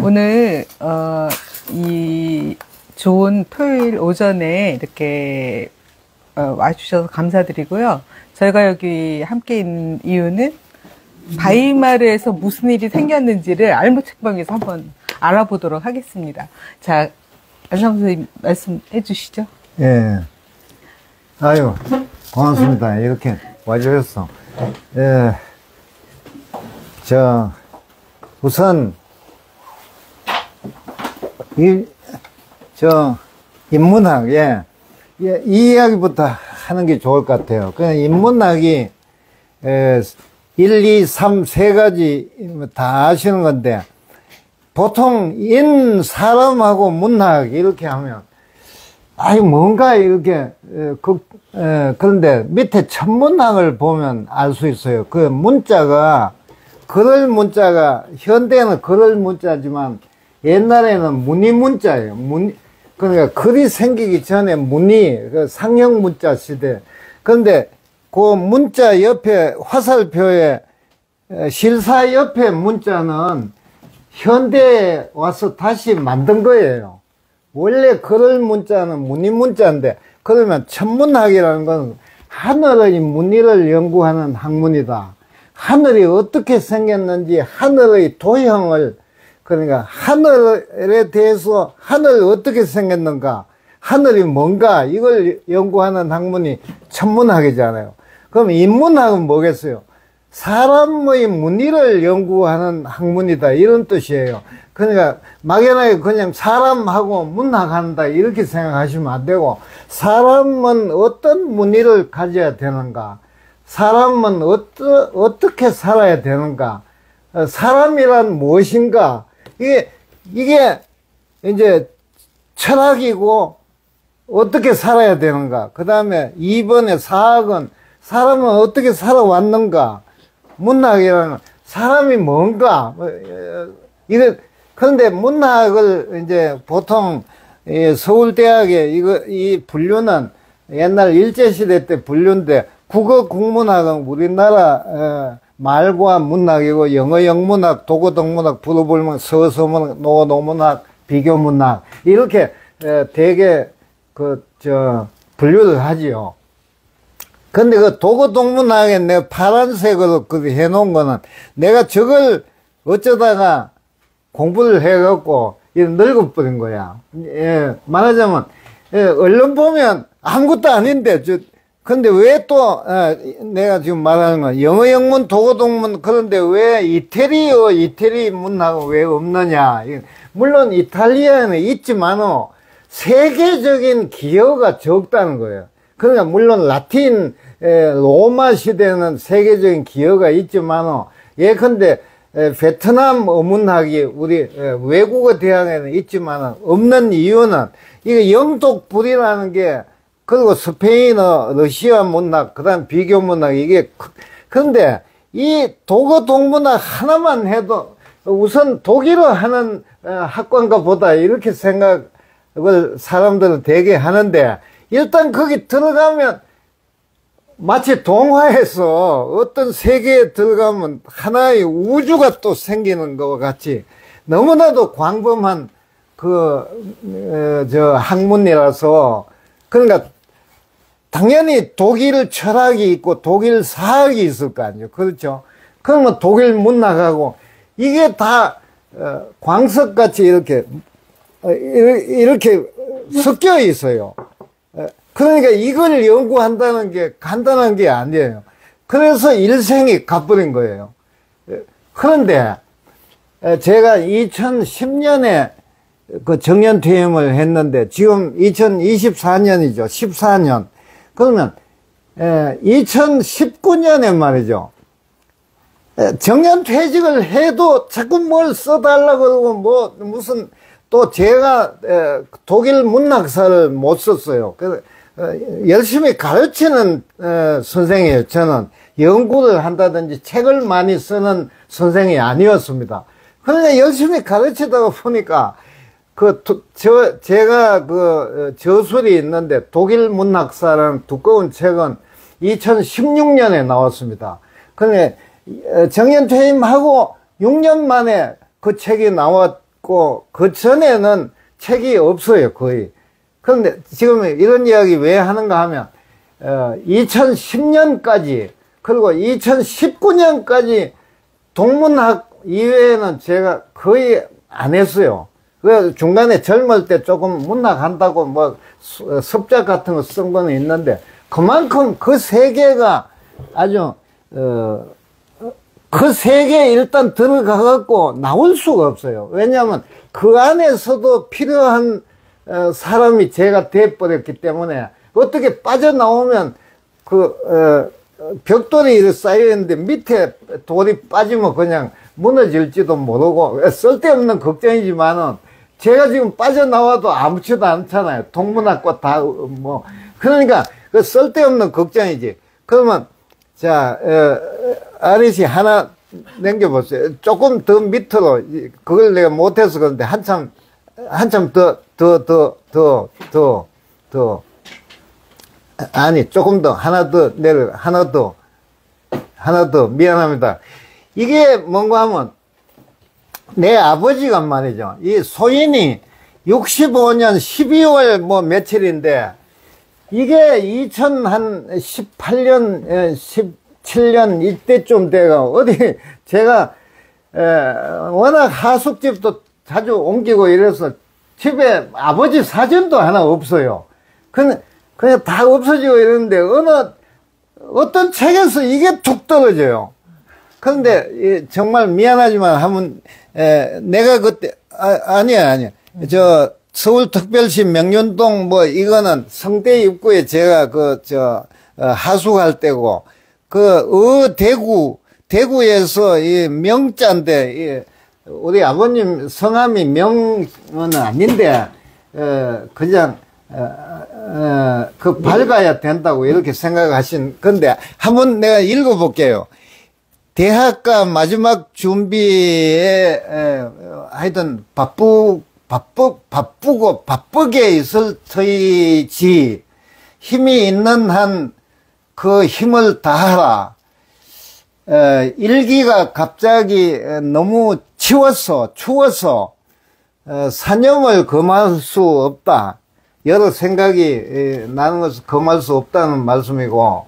오늘 이 좋은 토요일 오전에 이렇게 와주셔서 감사드리고요. 저희가 여기 함께 있는 이유는 바이마르에서 무슨 일이 생겼는지를 알무책방에서 한번 알아보도록 하겠습니다. 자, 안상 선생님 말씀해 주시죠. 예. 아유, 고맙습니다. 이렇게 와주셔서. 예. 우선, 인문학, 예. 이 이야기부터 하는 게 좋을 것 같아요. 그냥 인문학이, 1, 2, 3, 세 가지 다 아시는 건데, 보통 사람하고 문학 이렇게 하면, 뭔가 이렇게, 그런데 밑에 천문학을 보면 알 수 있어요. 그 문자가, 현대는 그럴 문자지만, 옛날에는 무늬 문자예요. 그러니까 글이 생기기 전에 그 상형 문자 시대. 그런데 그 문자 옆에 화살표에 실사 옆에 문자는 현대에 와서 다시 만든 거예요. 원래 그럴 문자는 무늬 문자인데, 그러면 천문학이라는 건 하늘의 무늬를 연구하는 학문이다. 하늘이 어떻게 생겼는지 하늘의 도형을, 그러니까 하늘에 대해서 하늘 어떻게 생겼는가, 하늘이 뭔가, 이걸 연구하는 학문이 천문학이잖아요. 그럼 인문학은 뭐겠어요? 사람의 무늬를 연구하는 학문이다, 이런 뜻이에요. 그러니까 막연하게 그냥 사람하고 문학한다 이렇게 생각하시면 안 되고, 사람은 어떤 무늬를 가져야 되는가, 사람은 어떻게 살아야 되는가, 사람이란 무엇인가, 이게 이제 철학이고 어떻게 살아야 되는가. 그 다음에 2번의 사학은 사람은 어떻게 살아왔는가. 문학이라는 사람이 뭔가. 그런데 문학을 이제 보통 서울대학의 이 분류는 옛날 일제시대 때 분류인데, 국어 국문학은 우리나라 말과 문학이고, 영어 영문학, 독어 동문학, 불어불문학, 서서문학, 노노문학, 비교문학, 이렇게 되게 분류를 하지요. 근데 그 독어 동문학에 내가 파란색으로 해놓은 거는, 내가 저걸 어쩌다가 공부를 해갖고 늙어버린 거야. 예, 말하자면, 얼른 보면 아무것도 아닌데, 근데 왜 또, 내가 지금 말하는 건, 영어 영문, 독어 동문, 그런데 왜 이태리 문학은 왜 없느냐. 물론 이탈리아에는 있지만, 세계적인 기여가 적다는 거예요. 그러니까 물론 라틴, 로마 시대는 세계적인 기여가 있지만, 예컨대, 베트남 어문학이 우리 외국어 대학에는 있지만 없는 이유는, 이게 영독불이라는 게, 그리고 스페인어, 러시아 문학, 그 다음 비교 문학, 그런데 이 독어 동문학 하나만 해도 우선 독일어 하는 학과인가 보다, 이렇게 생각을 사람들은 되게 하는데, 일단 거기 들어가면 마치 동화에서 어떤 세계에 들어가면 하나의 우주가 또 생기는 것과 같이 너무나도 광범한 학문이라서, 그러니까 당연히 독일 철학이 있고 독일 사학이 있을 거 아니에요. 그렇죠? 그러면 독일 문학하고 이게 다 광석같이 이렇게 섞여 있어요. 그러니까 이걸 연구한다는 게 간단한 게 아니에요. 그래서 일생이 가버린 거예요. 그런데 제가 2010년에 그 정년퇴임을 했는데, 지금 2024년이죠. 14년. 그러면 2019년에 말이죠, 정년퇴직을 해도 자꾸 뭘 써달라고 그러고, 무슨 또 제가 독일 문학사를 못 썼어요. 그래서 열심히 가르치는 선생이에요. 저는 연구를 한다든지 책을 많이 쓰는 선생이 아니었습니다. 그러니까 열심히 가르치다가 보니까 제가 저술이 있는데, 독일 문학사라는 두꺼운 책은 2016년에 나왔습니다. 근데 정년퇴임하고 6년 만에 그 책이 있고, 그 전에는 책이 없어요, 거의. 그런데 지금 이런 이야기 왜 하는가 하면, 2010년까지, 그리고 2019년까지 동문학 이외에는 제가 거의 안 했어요. 그 중간에 젊을 때 조금 문학 한다고 뭐 습작 같은 거 쓴 거는 있는데, 그만큼 그 세계가 아주, 그 세계에 일단 들어가갖고 나올 수가 없어요. 왜냐하면 그 안에서도 필요한 사람이 제가 돼버렸기 때문에 어떻게 빠져나오면 벽돌이 이렇게 쌓여있는데 밑에 돌이 빠지면 그냥 무너질지도 모르고 쓸데없는 걱정이지만은 제가 지금 빠져나와도 아무렇지도 않잖아요. 동문학과 다 뭐 그러니까 그 쓸데없는 걱정이지. 그러면 자 아리씨 하나 남겨보세요. 조금 더 밑으로 그걸 내가 못해서 그런데 한참 더 아니 조금 더 하나 더 내려 하나 더 미안합니다. 이게 뭔가 하면 내 아버지가 말이죠. 이 소인이 65년 12월 뭐 며칠인데 이게 2018년 17년 이때쯤 돼가 어디 제가 워낙 하숙집도 자주 옮기고 이래서 집에 아버지 사진도 하나 없어요. 그냥 다 없어지고 이러는데 어떤 책에서 이게 툭 떨어져요. 그런데 정말 미안하지만 한번 내가 그때 아니야 저 서울특별시 명륜동 뭐 이거는 성대 입구에 제가 하숙할 때고 대구에서 이 명자인데 우리 아버님 성함이 명은 아닌데 그냥 밝아야 된다고 이렇게 생각하신 건데 한번 내가 읽어볼게요. 대학가 마지막 준비에 하여튼 바쁘게 있을 터이지 힘이 있는 한 그 힘을 다하라. 일기가 갑자기 너무 추워서 사념을 금할 수 없다. 여러 생각이 나는 것을 금할 수 없다는 말씀이고,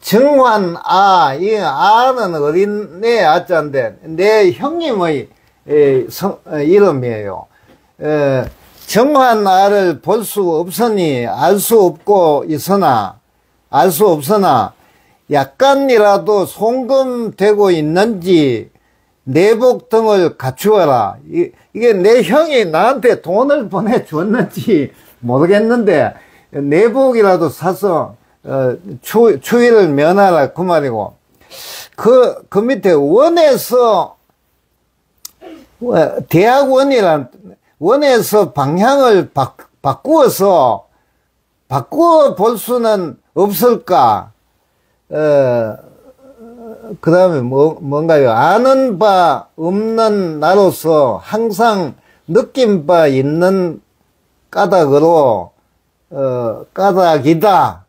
정환 이 아는 어린애 아자인데 내 형님의 이름이에요. 정환 아를 볼 수 없으니 알 수 없으나 약간이라도 송금되고 있는지 내복 등을 갖추어라. 이게 내 형이 나한테 돈을 보내줬는지 모르겠는데 내복이라도 사서 추위를 면하라 그 말이고, 그 밑에 원에서 대학원이란 원에서 방향을 바꾸어 볼 수는 없을까? 그 다음에 뭔가요? 아는 바 없는 나로서 항상 느낀 바 있는 까닭으로 까닭이다.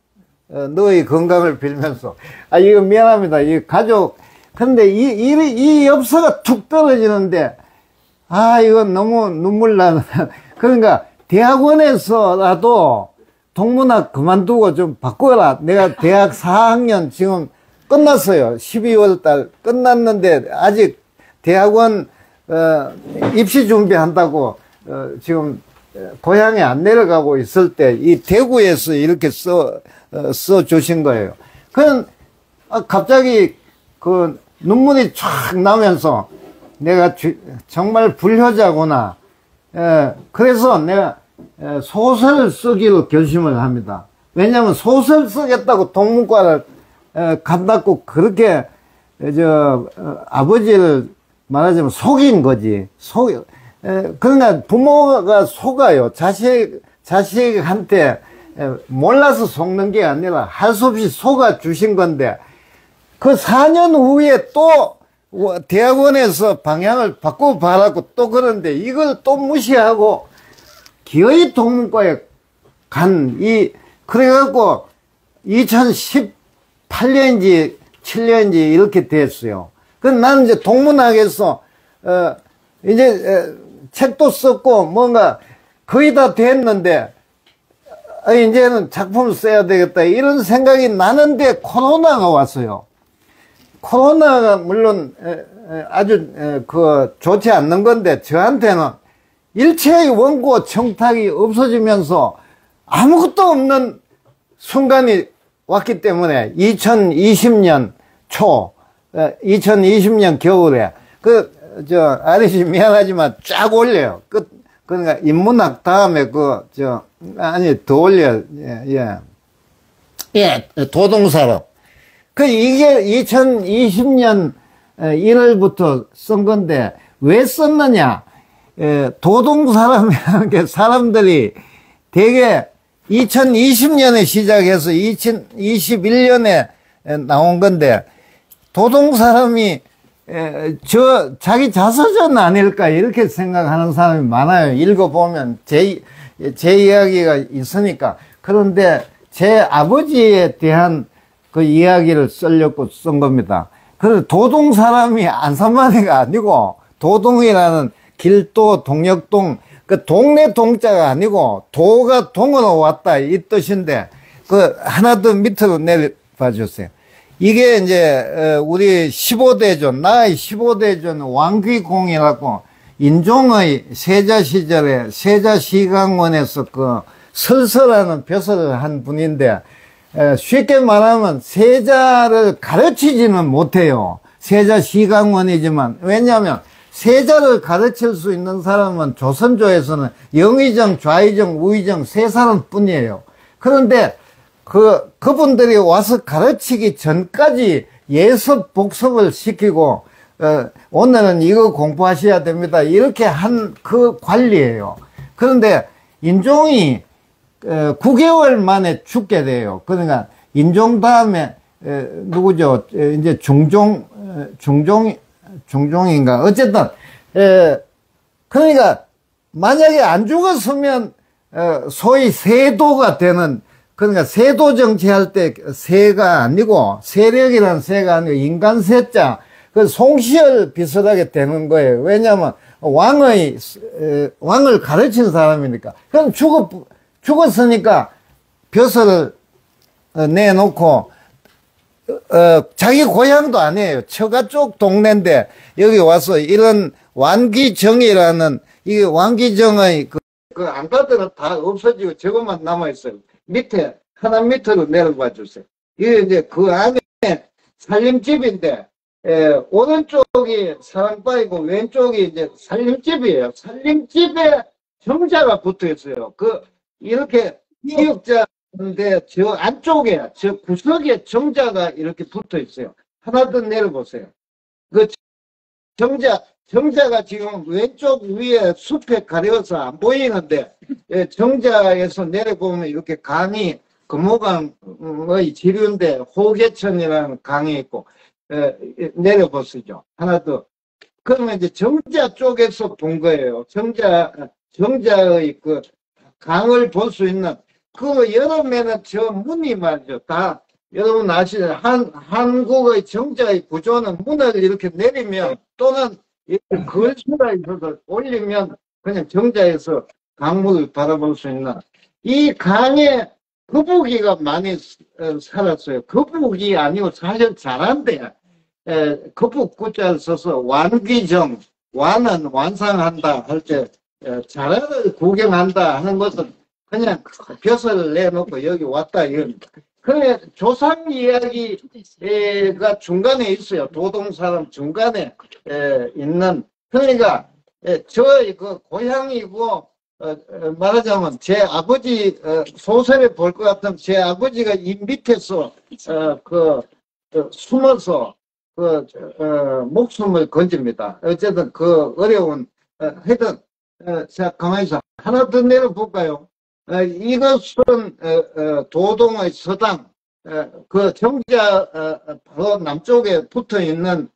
너의 건강을 빌면서. 이거 미안합니다. 이 가족. 근데 이 엽서가 툭 떨어지는데, 이건 너무 눈물 나는. 그러니까, 대학원에서라도 동문학 그만두고 좀 바꿔라. 내가 대학 4학년 지금 끝났어요. 12월 달 끝났는데, 아직 대학원, 입시 준비한다고, 지금, 고향에 안 내려가고 있을 때, 이 대구에서 이렇게 써 주신 거예요. 그냥, 갑자기 눈물이 쫙 나면서, 내가 정말 불효자구나. 그래서 내가 소설을 쓰기로 결심을 합니다. 왜냐하면 소설 쓰겠다고 동문과를 간다고 그렇게, 아버지를 말하자면 속인 거지. 그러니까 부모가 속아요. 자식한테 몰라서 속는 게 아니라 할 수 없이 속아 주신 건데, 그 4년 후에 또 대학원에서 방향을 바꿔봐라고 또 그러는데, 이걸 또 무시하고 기어이 동문과에 그래갖고 2018년인지 7년인지 이렇게 됐어요. 그럼 나는 이제 동문학에서 이제 책도 썼고 뭔가 거의 다 됐는데 이제는 작품을 써야 되겠다 이런 생각이 나는데 코로나가 왔어요. 코로나가 물론 아주 좋지 않는 건데 저한테는 일체의 원고 청탁이 없어지면서 아무것도 없는 순간이 왔기 때문에 2020년 초 2020년 겨울에 아저씨 미안하지만 쫙 올려요. 그러니까 인문학 다음에 더 올려요. 도동사업. 이게 2020년 1월부터 쓴 건데, 왜 썼느냐? 도동사람이라는 게 사람들이 되게 2020년에 시작해서 2021년에 나온 건데, 도동사람이 자기 자서전 아닐까 이렇게 생각하는 사람이 많아요. 읽어보면 제 이야기가 있으니까. 그런데 제 아버지에 대한 그 이야기를 쓰려고 쓴 겁니다. 그래서 도동사람이 안산만이가 아니고 도동이라는 길도 동력동 그 동네 동자가 아니고 도가 동으로 왔다 이 뜻인데 하나 더 밑으로 내려봐 주세요. 이게 이제 우리 15대존 나의 15대존 왕귀공이라고 인종의 세자 시절에 세자시강원에서 설설하는 벼슬을 한 분인데 쉽게 말하면 세자를 가르치지는 못해요. 세자시강원이지만 왜냐하면 세자를 가르칠 수 있는 사람은 조선조에서는 영의정, 좌의정, 우의정 세 사람뿐이에요. 그런데 그분들이 와서 가르치기 전까지 예습 복습을 시키고 오늘은 이거 공부하셔야 됩니다 이렇게 한 그 관리예요. 그런데 인종이 9개월 만에 죽게 돼요. 그러니까 인종 다음에 누구죠? 이제 중종인가? 어쨌든 그러니까 만약에 안 죽었으면 소위 세도가 되는, 그러니까 세도 정치할 때 세가 아니고 세력이라는 세가 아니고 인간 세자 그 송시열 비슷하게 되는 거예요. 왜냐하면 왕을 가르친 사람이니까. 그럼 죽었으니까 벼슬을 내놓고 자기 고향도 아니에요. 처가 쪽 동네인데 여기 와서 이런 완기정이라는 이게 완기정의 그 안가들은 다 없어지고 저것만 남아있어요. 밑에 하나 밑으로 내려봐 주세요. 이게 이제 그 안에 살림집인데 오른쪽이 사랑바이고 왼쪽이 이제 살림집이에요. 살림집에 정자가 붙어 있어요. 이렇게 기역자인데 저 안쪽에 저 구석에 정자가 이렇게 붙어 있어요. 하나 더 내려보세요. 그 정자가 지금 왼쪽 위에 숲에 가려서 안 보이는데 정자에서 내려보면 이렇게 강이 금호강의 지류인데 호계천이라는 강이 있고 내려보시죠. 하나 더. 그러면 이제 정자 쪽에서 본 거예요. 정자의 그 강을 볼 수 있는 여름에는 저 문이 말이죠. 다 여러분 아시죠? 한국의 정자의 구조는 문을 이렇게 내리면 또는 걸수가 있어서 올리면 그냥 정자에서 강물을 바라볼 수 있는 이 강에 거북이가 많이 살았어요. 거북이 아니고 사실 잘한데 거북 구자를 써서 완귀정, 완은 완상한다 할 때 자라를 구경한다 하는 것은 그냥 벼슬을 내놓고 여기 왔다 이겁니다. 그래 조상 이야기가 중간에 있어요. 도동사람 중간에 있는. 그러니까 저의 그 고향이고 말하자면 제 아버지 소설에 볼 것 같으면 제 아버지가 이 밑에서 숨어서 목숨을 건집니다. 어쨌든 어려운 하여튼 자 가만히 있어. 하나 더 내려볼까요? 이것은 도동의 서당 그 정자 바로 남쪽에 붙어 있는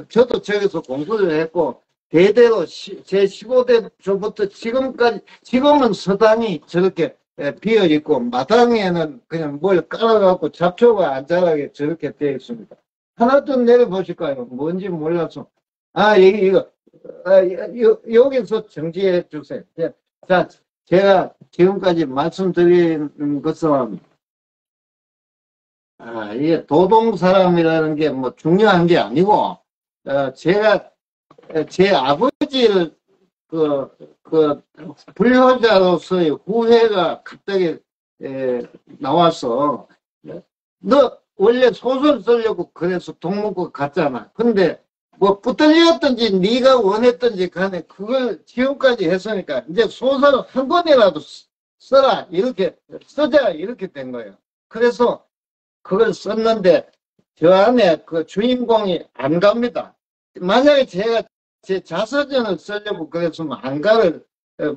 저도 저기서 공부를 했고 대대로 제 15대 조부터 지금까지 지금은 서당이 저렇게 비어 있고 마당에는 그냥 뭘 깔아갖고 잡초가 안 자라게 저렇게 되어 있습니다. 하나 더 내려보실까요? 뭔지 몰라서 이거, 여기서 정지해 주세요. 자, 제가 지금까지 말씀드린 것은, 이게 도동사람이라는 게 뭐 중요한 게 아니고, 제가 제 아버지를 불효자로서의 후회가 갑자기 나와서, 너 원래 소설 쓰려고 그래서 동문고 갔잖아. 근데 뭐 붙들렸든지 네가 원했든지 간에 그걸 지금까지 했으니까 이제 소설 한 권이라도 써라, 이렇게 쓰자, 이렇게 된 거예요. 그래서 그걸 썼는데 저 안에 그 주인공이 안 갑니다. 만약에 제가 제 자서전을 쓰려고 그랬으면 한가를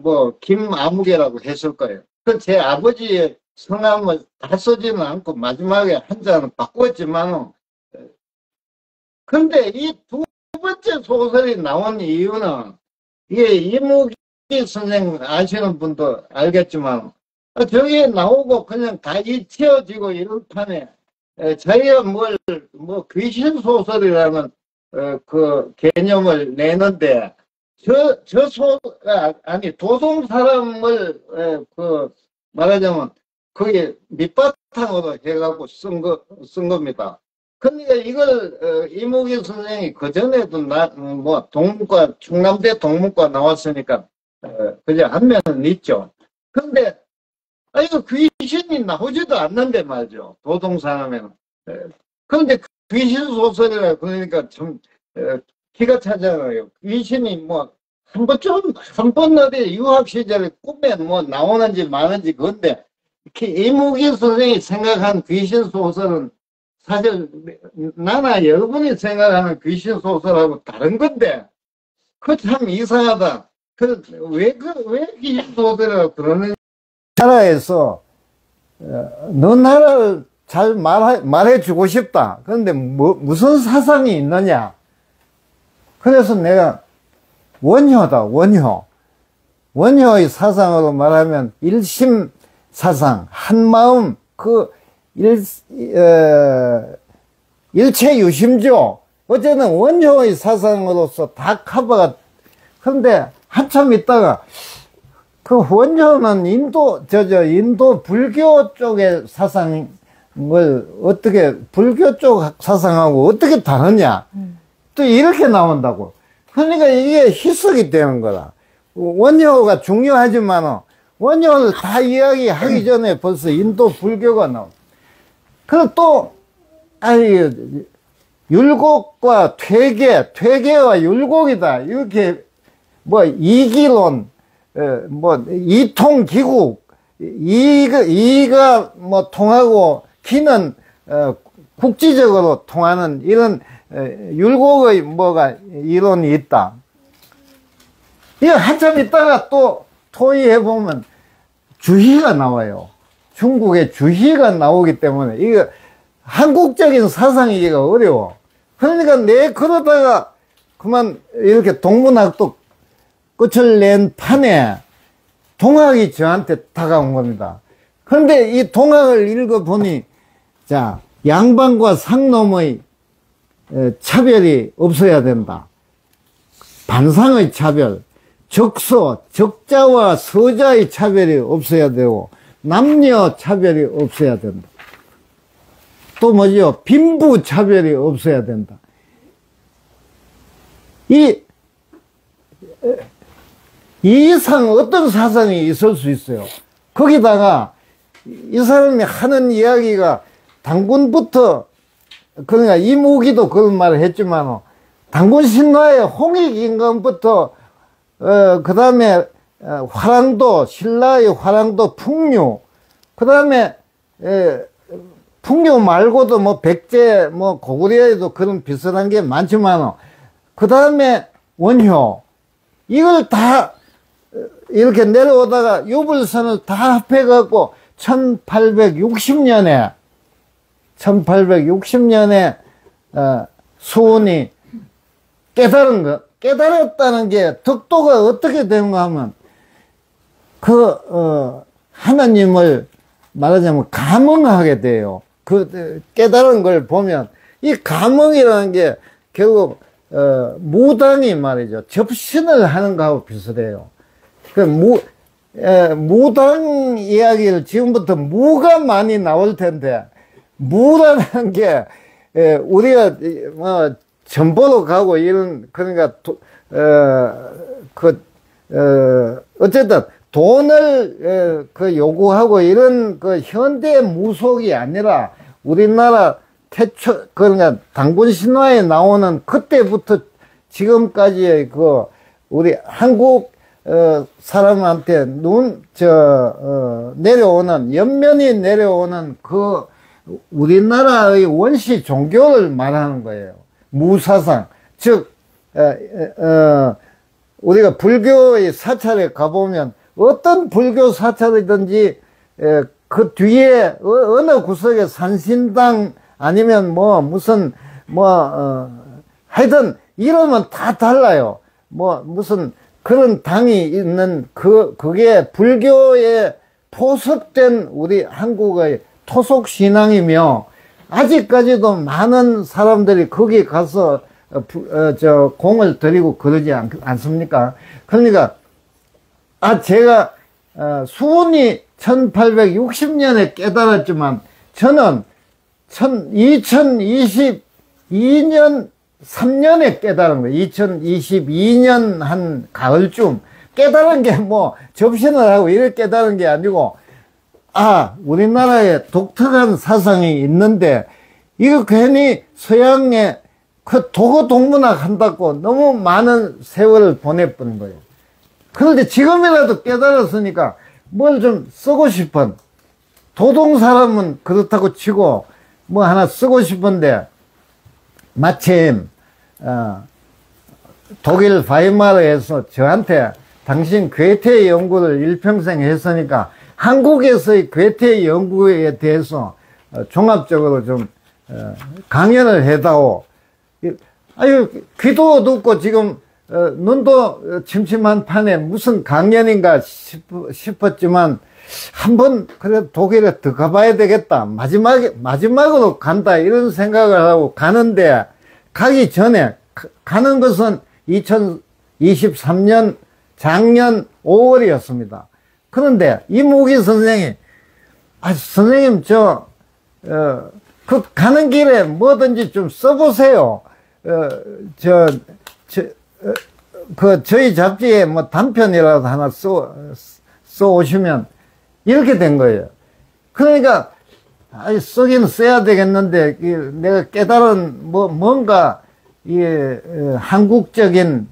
뭐 김아무개라고 했을 거예요. 그 제 아버지의 성함을 다 쓰지는 않고 마지막에 한자는 바꾸었지만, 근데 이 두 번째 소설이 나온 이유는, 이게 이무기 선생 아시는 분도 알겠지만, 저기에 나오고 그냥 다 잊혀지고 이런 판에, 자기가 뭐 귀신 소설이라는 그 개념을 내는데, 도성 사람을 말하자면 그게 밑바탕으로 해갖고 쓴 겁니다. 그러니까 이걸 이무기 선생이 그전에도 뭐 동문과, 충남대 동문과 나왔으니까 그저 안면은 있죠. 근데 이거 귀신이 나오지도 않는데 말이죠, 도동 사람에는. 그런데 귀신 소설이라 그러니까 참 기가 차잖아요. 귀신이 뭐 한 번 어디 유학 시절에 꿈에 뭐 나오는지 마는지 그건데, 이무기 선생이 생각한 귀신 소설은 사실 나나 여러분이 생각하는 귀신 소설하고 다른 건데, 그 참 이상하다. 왜 귀신 소설이라고 그러는? 나라에서 너 나라를 잘 말해주고 싶다. 그런데 무슨 사상이 있느냐? 그래서 내가 원효다, 원효. 원효의 사상으로 말하면 일심 사상, 한마음, 일체유심조. 어쨌든 원효의 사상으로서 다 커버가. 그런데 한참 있다가 그 원효는 인도 불교 쪽의 사상을 불교 쪽 사상하고 어떻게 다르냐? 또 이렇게 나온다고. 그러니까 이게 희석이 되는 거다. 원효가 중요하지만 원효를 다 이야기하기 전에 벌써 인도 불교가 나온다. 그리고 또 율곡과 퇴계와 율곡이다. 이렇게 뭐 이기론, 뭐 이통기국, 이가 뭐 통하고 기는 국지적으로 통하는 이런 율곡의 이론이 있다. 이거 한참 있다가 또 토의해보면 주희가 나와요. 중국의 주희가 나오기 때문에 이거 한국적인 사상이기가 어려워. 그러니까 그러다가 그만 이렇게 동문학도 끝을 낸 판에 동학이 저한테 다가온 겁니다. 그런데 이 동학을 읽어보니, 자, 양반과 상놈의 차별이 없어야 된다. 반상의 차별, 적자와 서자의 차별이 없어야 되고, 남녀 차별이 없어야 된다. 또 뭐죠? 빈부 차별이 없어야 된다. 이 이상 어떤 사상이 있을 수 있어요. 거기다가 이 사람이 하는 이야기가 당군부터, 그러니까 이무기도 그런 말을 했지만, 당군 신화의 홍익임금부터 그 다음에 화랑도, 신라의 화랑도 풍류, 그 다음에 풍류 말고도 뭐 백제, 뭐 고구려에도 그런 비슷한 게 많지만, 그 다음에 원효, 이걸 다 이렇게 내려오다가 유불선을 다 합해갖고 1860년에 수훈이 깨달았다는 게 덕도가 어떻게 되는가 하면, 하나님을 말하자면 감흥하게 돼요. 깨달은 걸 보면, 이 감흥이라는 게 결국 무당이 말이죠. 접신을 하는 거하고 비슷해요. 무당 이야기를 지금부터 무가 많이 나올 텐데, 무라는 게, 우리가, 전보로 가고 이런, 그러니까, 어쨌든, 돈을, 요구하고 이런, 현대 무속이 아니라, 우리나라 그러니까, 당군 신화에 나오는 그때부터 지금까지의 우리 한국, 사람한테 내려오는, 연면이 내려오는 우리나라의 원시 종교를 말하는 거예요. 무사상. 즉, 우리가 불교의 사찰에 가보면 어떤 불교 사찰이든지 그 뒤에 어느 구석에 산신당 아니면 하여튼 이름은 다 달라요. 무슨 그런 당이 있는 그게 불교에 포섭된 우리 한국의 토속 신앙이며, 아직까지도 많은 사람들이 거기 가서 공을 들이고 그러지 않습니까? 그러니까 제가 수훈이 1860년에 깨달았지만 저는 2022년 3년에 깨달은 거예요. 2022년 한 가을쯤 깨달은 게 접신을 하고 이렇게 깨달은 게 아니고, 우리나라에 독특한 사상이 있는데 이거 괜히 서양에 도교동문학 한다고 너무 많은 세월을 보내버린 거예요. 그런데 지금이라도 깨달았으니까 뭘 좀 쓰고 싶은, 도동 사람은 그렇다고 치고 하나 쓰고 싶은데, 마침 독일 바이마르에서 저한테 당신 괴테 연구를 일평생 했으니까 한국에서의 괴테 연구에 대해서 종합적으로 좀 강연을 해다오. 귀도 어둡고 지금 눈도 침침한 판에 무슨 강연인가 싶었지만 한번 그래도 독일에 더 가봐야 되겠다, 마지막으로 간다, 이런 생각을 하고 가는데, 가기 전에, 가는 것은 2023년 작년 5월이었습니다. 그런데 이무기 선생이, 선생님 가는 길에 뭐든지 좀 써보세요. 저희 잡지에 단편이라도 하나 써 오시면, 이렇게 된 거예요. 그러니까 쓰긴 써야 되겠는데, 내가 깨달은 뭔가 한국적인,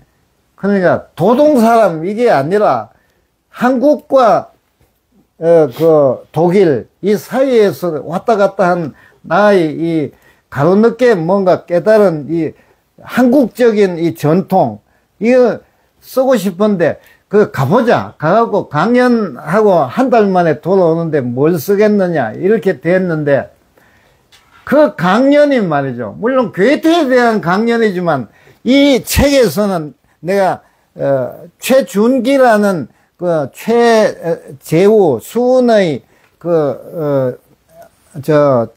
그러니까 도동 사람 이게 아니라 한국과 독일 이 사이에서 왔다 갔다 한 나의 이 가로늦게 뭔가 깨달은 이 한국적인 이 전통, 이거 쓰고 싶은데, 가보자. 가갖고 강연하고 한 달 만에 돌아오는데 뭘 쓰겠느냐, 이렇게 됐는데, 그 강연이 말이죠. 물론 괴테에 대한 강연이지만, 이 책에서는 내가, 최준기라는 최재우 수훈의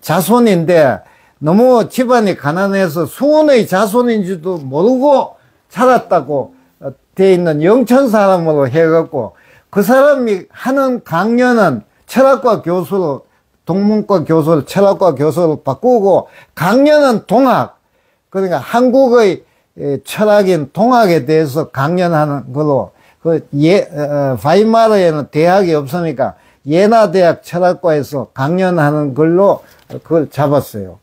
자손인데, 너무 집안이 가난해서 수훈의 자손인지도 모르고 살았다고 돼 있는 영천 사람으로 해갖고, 그 사람이 하는 강연은 철학과 교수로, 동문과 교수를 철학과 교수로 바꾸고, 강연은 동학, 그러니까 한국의 철학인 동학에 대해서 강연하는 걸로, 바이마르에는 대학이 없으니까 예나대학 철학과에서 강연하는 걸로 그걸 잡았어요.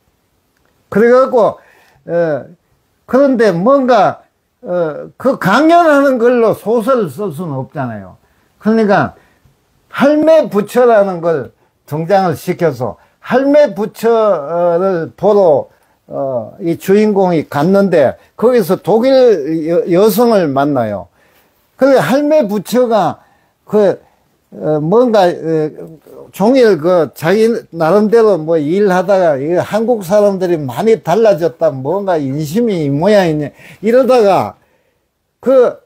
그래갖고, 그런데 뭔가, 그 강연하는 걸로 소설을 쓸 수는 없잖아요. 그러니까 할매 부처라는 걸 등장을 시켜서 할매 부처를 보러 이 주인공이 갔는데 거기서 독일 여성을 만나요. 그래 할매 부처가 뭔가 종일 자기 나름대로 일하다가 한국 사람들이 많이 달라졌다, 뭔가 인심이 이 모양이네 이러다가 그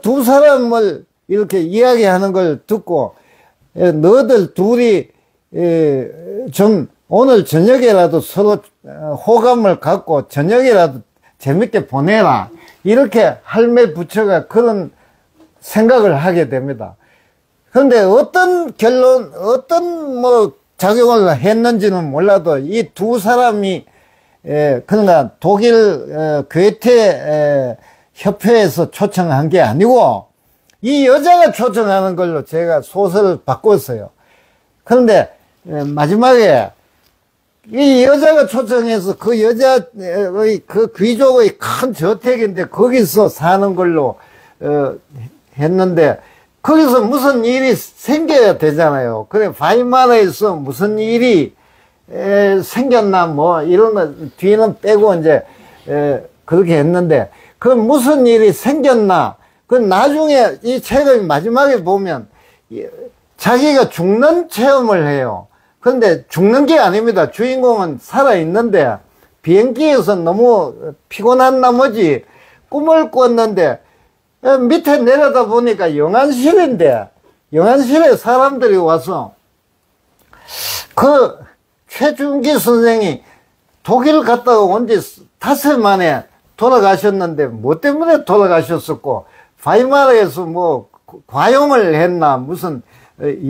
두 사람을 이렇게 이야기하는 걸 듣고, 너들 둘이 좀 오늘 저녁에라도 서로 호감을 갖고 저녁이라도 재밌게 보내라. 이렇게 할매 부처가 그런 생각을 하게 됩니다. 그런데 어떤 결론, 어떤 뭐 작용을 했는지는 몰라도 이 두 사람이 그러니까 독일 괴테 협회에서 초청한 게 아니고 이 여자가 초청하는 걸로 제가 소설을 바꿨어요. 그런데 마지막에 이 여자가 초청해서 그 여자의 그 귀족의 큰 저택인데 거기서 사는 걸로 했는데 거기서 무슨 일이 생겨야 되잖아요. 그래 바이마르에서 무슨 일이 생겼나 뭐 이런 거 뒤는 빼고 이제 그렇게 했는데 그 무슨 일이 생겼나 그 나중에 이 책의 마지막에 보면 자기가 죽는 체험을 해요. 그런데 죽는 게 아닙니다. 주인공은 살아있는데 비행기에서 너무 피곤한 나머지 꿈을 꿨는데 밑에 내려다 보니까 영안실인데 영안실에 사람들이 와서 그 최준기 선생이 독일 갔다가 온 지 닷새 만에 돌아가셨는데 뭐 때문에 돌아가셨었고 바이마르에서 뭐 과용을 했나 무슨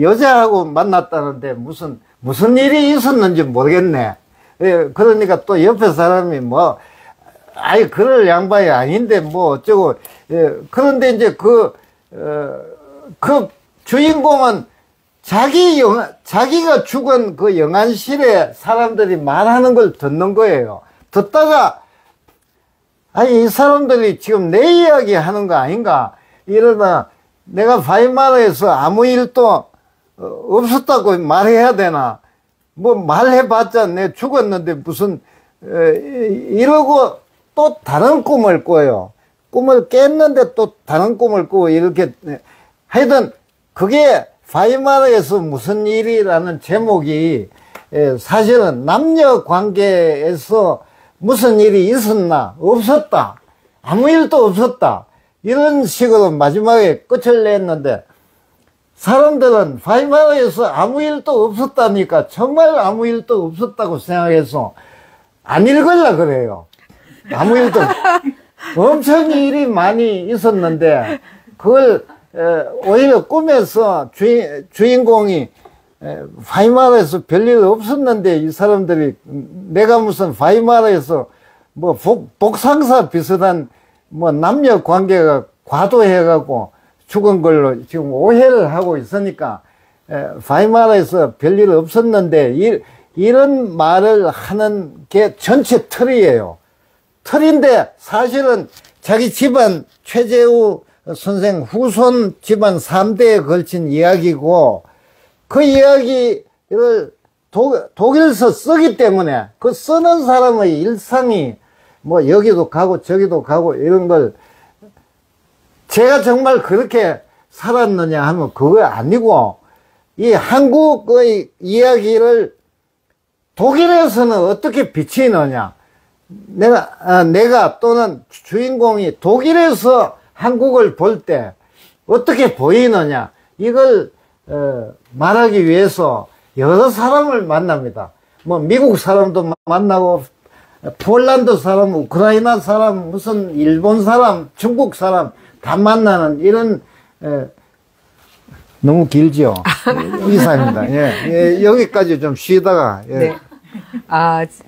여자하고 만났다는데 무슨 일이 있었는지 모르겠네. 그러니까 또 옆에 사람이 뭐 아이 그럴 양반이 아닌데 뭐 어쩌고 그런데 이제 그 주인공은 자기가 죽은 그 영안실에 사람들이 말하는 걸 듣는 거예요. 듣다가 아니 이 사람들이 지금 내 이야기 하는 거 아닌가 이러다 내가 바이마르에서 아무 일도 없었다고 말해야 되나 뭐 말해봤자 내 죽었는데 무슨 이러고 또 다른 꿈을 꿔요. 꿈을 깼는데 또 다른 꿈을 꾸고 이렇게 하여튼 그게 바이마르에서 무슨 일이라는 제목이 사실은 남녀 관계에서 무슨 일이 있었나 없었다 아무 일도 없었다 이런 식으로 마지막에 끝을 냈는데 사람들은 바이마르에서 아무 일도 없었다니까 정말 아무 일도 없었다고 생각해서 안 읽으려 그래요. 아무 일도 엄청 일이 많이 있었는데 그걸 오히려 꿈에서 주인공이 바이마르에서 별일 없었는데 이 사람들이 내가 무슨 바이마르에서 뭐 복상사 비슷한 뭐 남녀 관계가 과도해갖고 죽은 걸로 지금 오해를 하고 있으니까 바이마르에서 별일 없었는데 이런 말을 하는 게 전체 틀이에요. 틀인데 사실은 자기 집안 최재우 선생 후손 집안 3대에 걸친 이야기고 그 이야기를 독일서 쓰기 때문에 그 쓰는 사람의 일상이 뭐 여기도 가고 저기도 가고 이런 걸 제가 정말 그렇게 살았느냐 하면 그거 아니고 이 한국의 이야기를 독일에서는 어떻게 비치느냐 내가 또는 주인공이 독일에서 한국을 볼 때 어떻게 보이느냐 이걸 말하기 위해서 여러 사람을 만납니다. 뭐 미국 사람도 만나고 폴란드 사람, 우크라이나 사람, 무슨 일본 사람, 중국 사람 다 만나는 이런 너무 길지요. 이상입니다. 예, 여기까지 좀 쉬다가. 예. 네.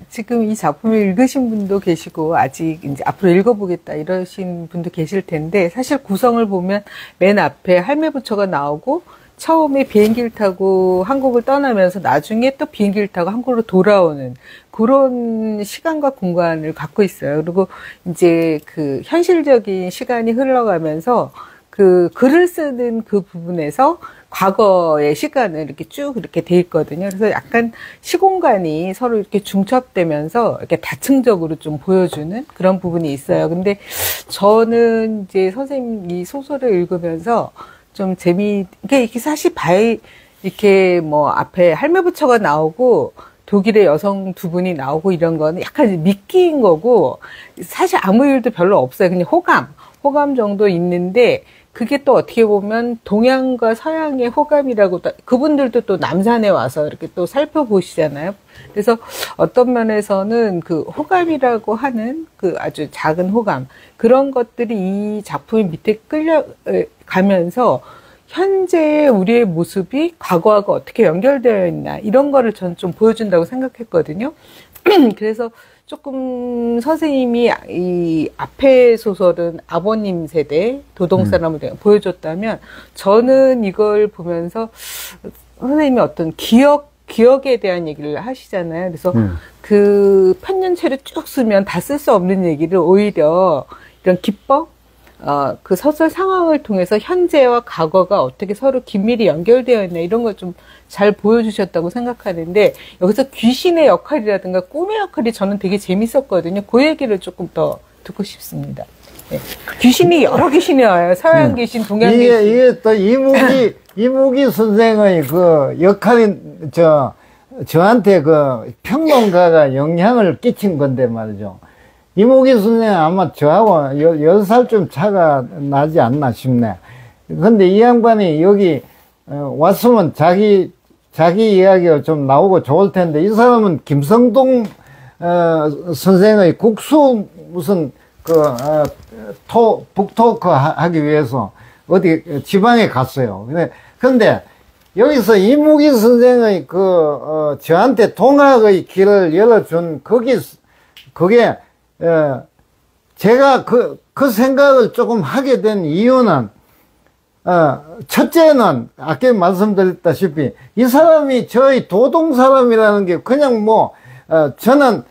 지금 이 작품을 읽으신 분도 계시고, 아직 이제 앞으로 읽어보겠다 이러신 분도 계실 텐데, 사실 구성을 보면 맨 앞에 할매부처가 나오고, 처음에 비행기를 타고 한국을 떠나면서 나중에 또 비행기를 타고 한국으로 돌아오는 그런 시간과 공간을 갖고 있어요. 그리고 이제 그 현실적인 시간이 흘러가면서 그 글을 쓰는 그 부분에서 과거의 시간을 이렇게 쭉 이렇게 돼 있거든요. 그래서 약간 시공간이 서로 이렇게 중첩되면서 이렇게 다층적으로 좀 보여주는 그런 부분이 있어요. 근데 저는 이제 선생님 이 소설을 읽으면서 좀 이게 사실 이렇게 뭐 앞에 할매부처가 나오고 독일의 여성 두 분이 나오고 이런 거는 약간 미끼인 거고 사실 아무 일도 별로 없어요. 그냥 호감 정도 있는데 그게 또 어떻게 보면 동양과 서양의 호감이라고 그분들도 또 남산에 와서 이렇게 또 살펴보시잖아요. 그래서 어떤 면에서는 그 호감이라고 하는 그 아주 작은 호감 그런 것들이 이 작품 밑에 끌려가면서 현재의 우리의 모습이 과거하고 어떻게 연결되어 있나 이런 거를 전 좀 보여준다고 생각했거든요. 그래서 조금 선생님이 이 앞에 소설은 아버님 세대 도동사람을 보여줬다면 저는 이걸 보면서 선생님이 어떤 기억에 대한 얘기를 하시잖아요. 그래서 그 편년체를 쭉 쓰면 다 쓸 수 없는 얘기를 오히려 이런 기법, 그 소설 상황을 통해서 현재와 과거가 어떻게 서로 긴밀히 연결되어 있나 이런 걸 좀 잘 보여주셨다고 생각하는데 여기서 귀신의 역할이라든가 꿈의 역할이 저는 되게 재밌었거든요. 그 얘기를 조금 더 듣고 싶습니다. 네. 귀신이 여러 귀신이 와요. 서양 귀신, 동양 귀신. 이게 또 이무기 선생의 그 역할이 저한테 그 평론가가 영향을 끼친 건데 말이죠. 이무기 선생은 아마 저하고 10살쯤 차가 나지 않나 싶네. 근데 이 양반이 여기 왔으면 자기 이야기가 좀 나오고 좋을 텐데, 이 사람은 김성동 선생의 국수 무슨 북토크 하기 위해서 어디 지방에 갔어요. 근데 여기서 이무기 선생의 저한테 동학의 길을 열어준 그게 제가 그 생각을 조금 하게 된 이유는, 첫째는, 아까 말씀드렸다시피, 이 사람이 저희 도동 사람이라는 게 그냥 저는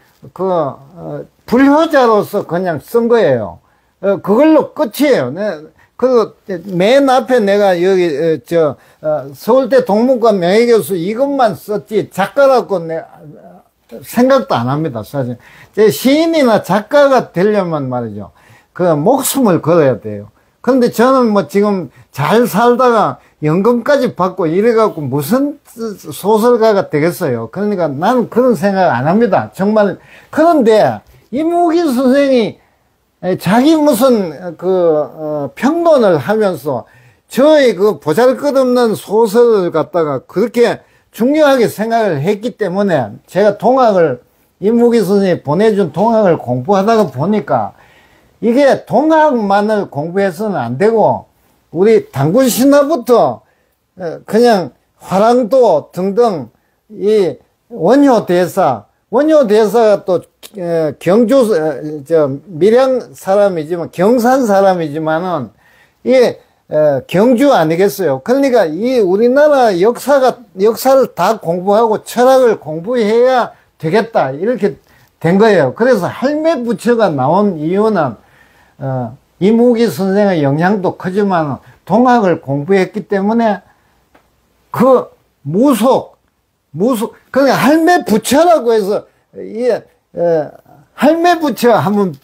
불효자로서 그냥 쓴 거예요. 그걸로 끝이에요. 맨 앞에 내가 여기, 서울대 동문과 명예교수 이것만 썼지, 작가라고 생각도 안 합니다, 사실. 제 시인이나 작가가 되려면 말이죠. 목숨을 걸어야 돼요. 그런데 저는 지금 잘 살다가 연금까지 받고 이래갖고 무슨 소설가가 되겠어요. 그러니까 나는 그런 생각 안 합니다. 정말. 그런데 이무기 선생이 자기 무슨 평론을 하면서 저의 보잘것없는 소설을 갖다가 그렇게 중요하게 생각을 했기 때문에 제가 이무기 선생이 보내준 동학을 공부하다가 보니까 이게 동학만을 공부해서는 안 되고 우리 단군 신화부터 그냥 화랑도 등등 이 원효대사가 또 경주 밀양 사람이지만 경산 사람이지만은 이게 경주 아니겠어요. 그러니까 이 우리나라 역사를 다 공부하고 철학을 공부해야 되겠다 이렇게 된 거예요. 그래서 할매 부처가 나온 이유는 이무기 선생의 영향도 크지만 동학을 공부했기 때문에 그냥 할매 부처라고 해서 할매 부처 한번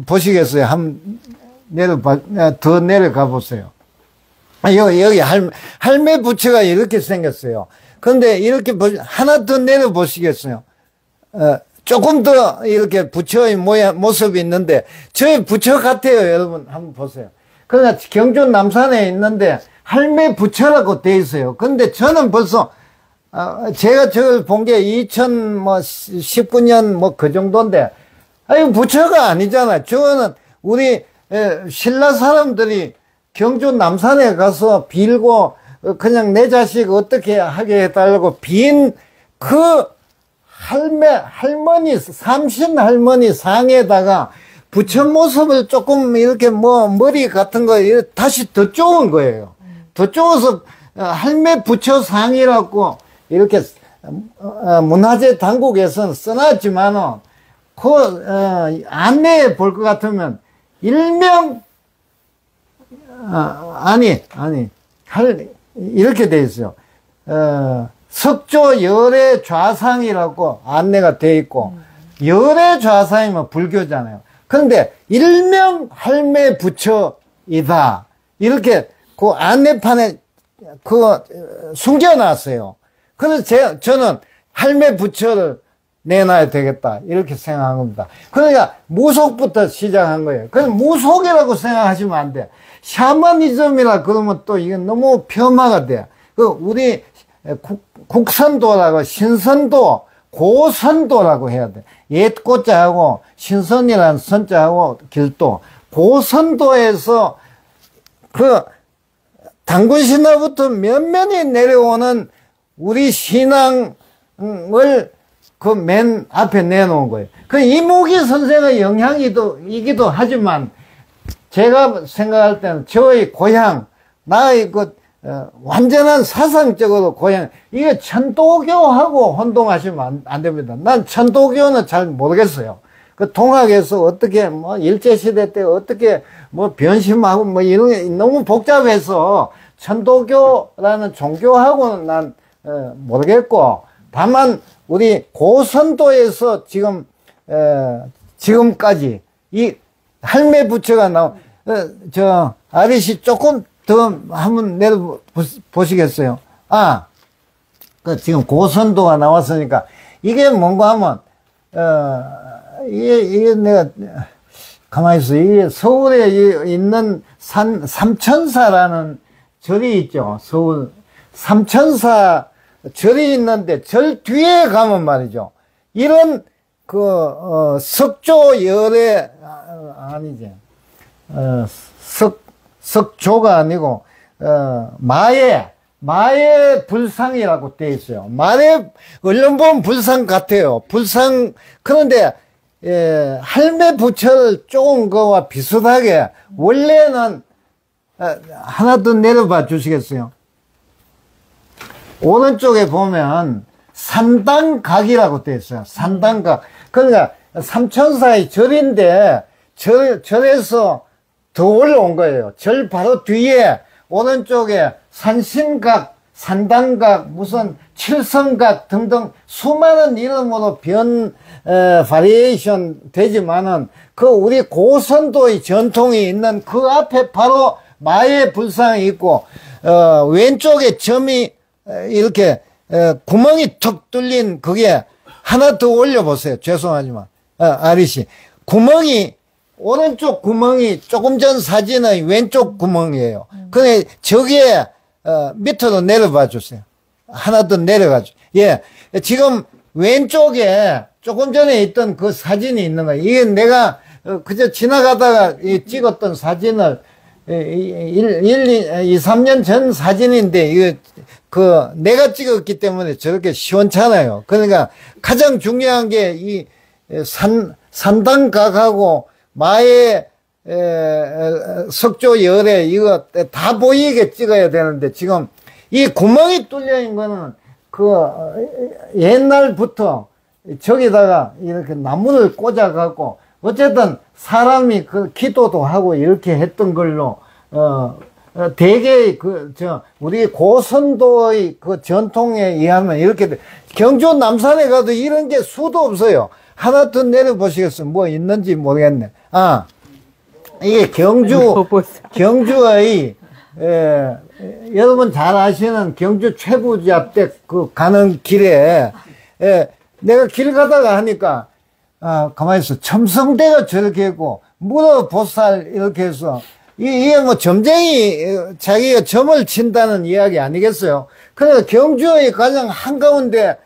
보시겠어요? 더 내려가 보세요. 여기 할매 부처가 이렇게 생겼어요. 그런데 이렇게 하나 더 내려 보시겠어요? 조금 더 이렇게 부처의 모습이 있는데 저의 부처 같아요. 여러분 한번 보세요. 그러니까 경주 남산에 있는데 할매 부처라고 돼 있어요. 근데 저는 벌써 제가 저걸 본 게 2019년 그 정도인데 부처가 아니잖아요. 저거는 우리 신라 사람들이 경주 남산에 가서 빌고 그냥 내 자식 어떻게 하게 해달라고 빈 할머니, 삼신 할머니 상에다가 부처 모습을 조금 이렇게 머리 같은 거 다시 더 쪼은 거예요. 더 쪼어서 할매 부처 상이라고 이렇게 문화재 당국에서는 써놨지만은 안내해 볼 것 같으면 일명 이렇게 돼 있어요. 석조 열애 좌상이라고 안내가 돼 있고, 열애 좌상이면 불교잖아요. 그런데 일명 할매 부처이다. 이렇게 안내판에 숨겨놨어요. 그래서 저는 할매 부처를 내놔야 되겠다. 이렇게 생각한 겁니다. 그러니까 무속부터 시작한 거예요. 그럼 무속이라고 생각하시면 안 돼. 샤머니즘이라 그러면 또 이게 너무 폄하가 돼. 우리 국선도라고 신선도, 고선도라고 해야 돼. 옛 고자하고 신선이라는 선자하고 길도. 고선도에서 단군 신화부터 면면이 내려오는 우리 신앙을 맨 앞에 내놓은 거예요. 이무기 선생의 영향이기도 하지만, 제가 생각할 때는 저의 고향, 나의 완전한 사상적으로 고향, 이게 천도교하고 혼동하시면 안 됩니다. 난 천도교는 잘 모르겠어요. 동학에서 어떻게, 일제시대 때 어떻게, 변심하고, 이런 게 너무 복잡해서, 천도교라는 종교하고는 난, 모르겠고, 다만, 우리 고선도에서 지금까지, 이 할매 부처가 아리씨 조금 더 한번 내려보시겠어요? 지금 고선도가 나왔으니까, 이게 뭔가 하면, 이게 내가, 가만히 있어. 이게 서울에 있는 삼천사라는 절이 있죠. 서울. 삼천사 절이 있는데, 절 뒤에 가면 말이죠. 이런, 석조열의, 아니지. 석조가 아니고, 마의 불상이라고 되어 있어요. 얼른 보면 불상 같아요. 불상, 그런데, 할매 부처를 쪼은 거와 비슷하게, 원래는, 하나 더 내려봐 주시겠어요? 오른쪽에 보면, 산당각이라고 되어 있어요. 산당각. 그러니까, 삼천사의 절인데, 절에서 더 올라온 거예요. 절 바로 뒤에, 오른쪽에 산신각, 산당각, 무슨 칠성각 등등 수많은 이름으로 바리에이션 되지만은 우리 고선도의 전통이 있는 그 앞에 바로 마의 불상이 있고, 왼쪽에 점이 이렇게, 구멍이 턱 뚫린 그게 하나 더 올려보세요. 죄송하지만. 아리씨. 오른쪽 구멍이 조금 전 사진의 왼쪽 구멍이에요. 근데 저기에, 밑으로 내려봐 주세요. 하나 더 내려가죠. 예. 지금 왼쪽에 조금 전에 있던 그 사진이 있는 거예요. 이게 내가 그저 지나가다가 찍었던 사진을 2, 3년 전 사진인데, 이거 내가 찍었기 때문에 저렇게 시원찮아요. 그러니까 가장 중요한 게 이 산당각하고 마의 석조열에 이거 다 보이게 찍어야 되는데, 지금 이 구멍이 뚫려 있는 거는 옛날부터 저기다가 이렇게 나무를 꽂아갖고, 어쨌든 사람이 기도도 하고 이렇게 했던 걸로, 대개 우리 고선도의 전통에 의하면 이렇게 경주 남산에 가도 이런 게 수도 없어요. 하나 더 내려보시겠어요? 뭐 있는지 모르겠네. 이게 경주의, 여러분 잘 아시는 경주 최부자댁 가는 길에, 내가 길 가다가 하니까, 가만히 있어. 첨성대가 저렇게 했고, 무로보살 이렇게 해서, 이게 점쟁이, 자기가 점을 친다는 이야기 아니겠어요? 그래서 경주의 가장 한가운데,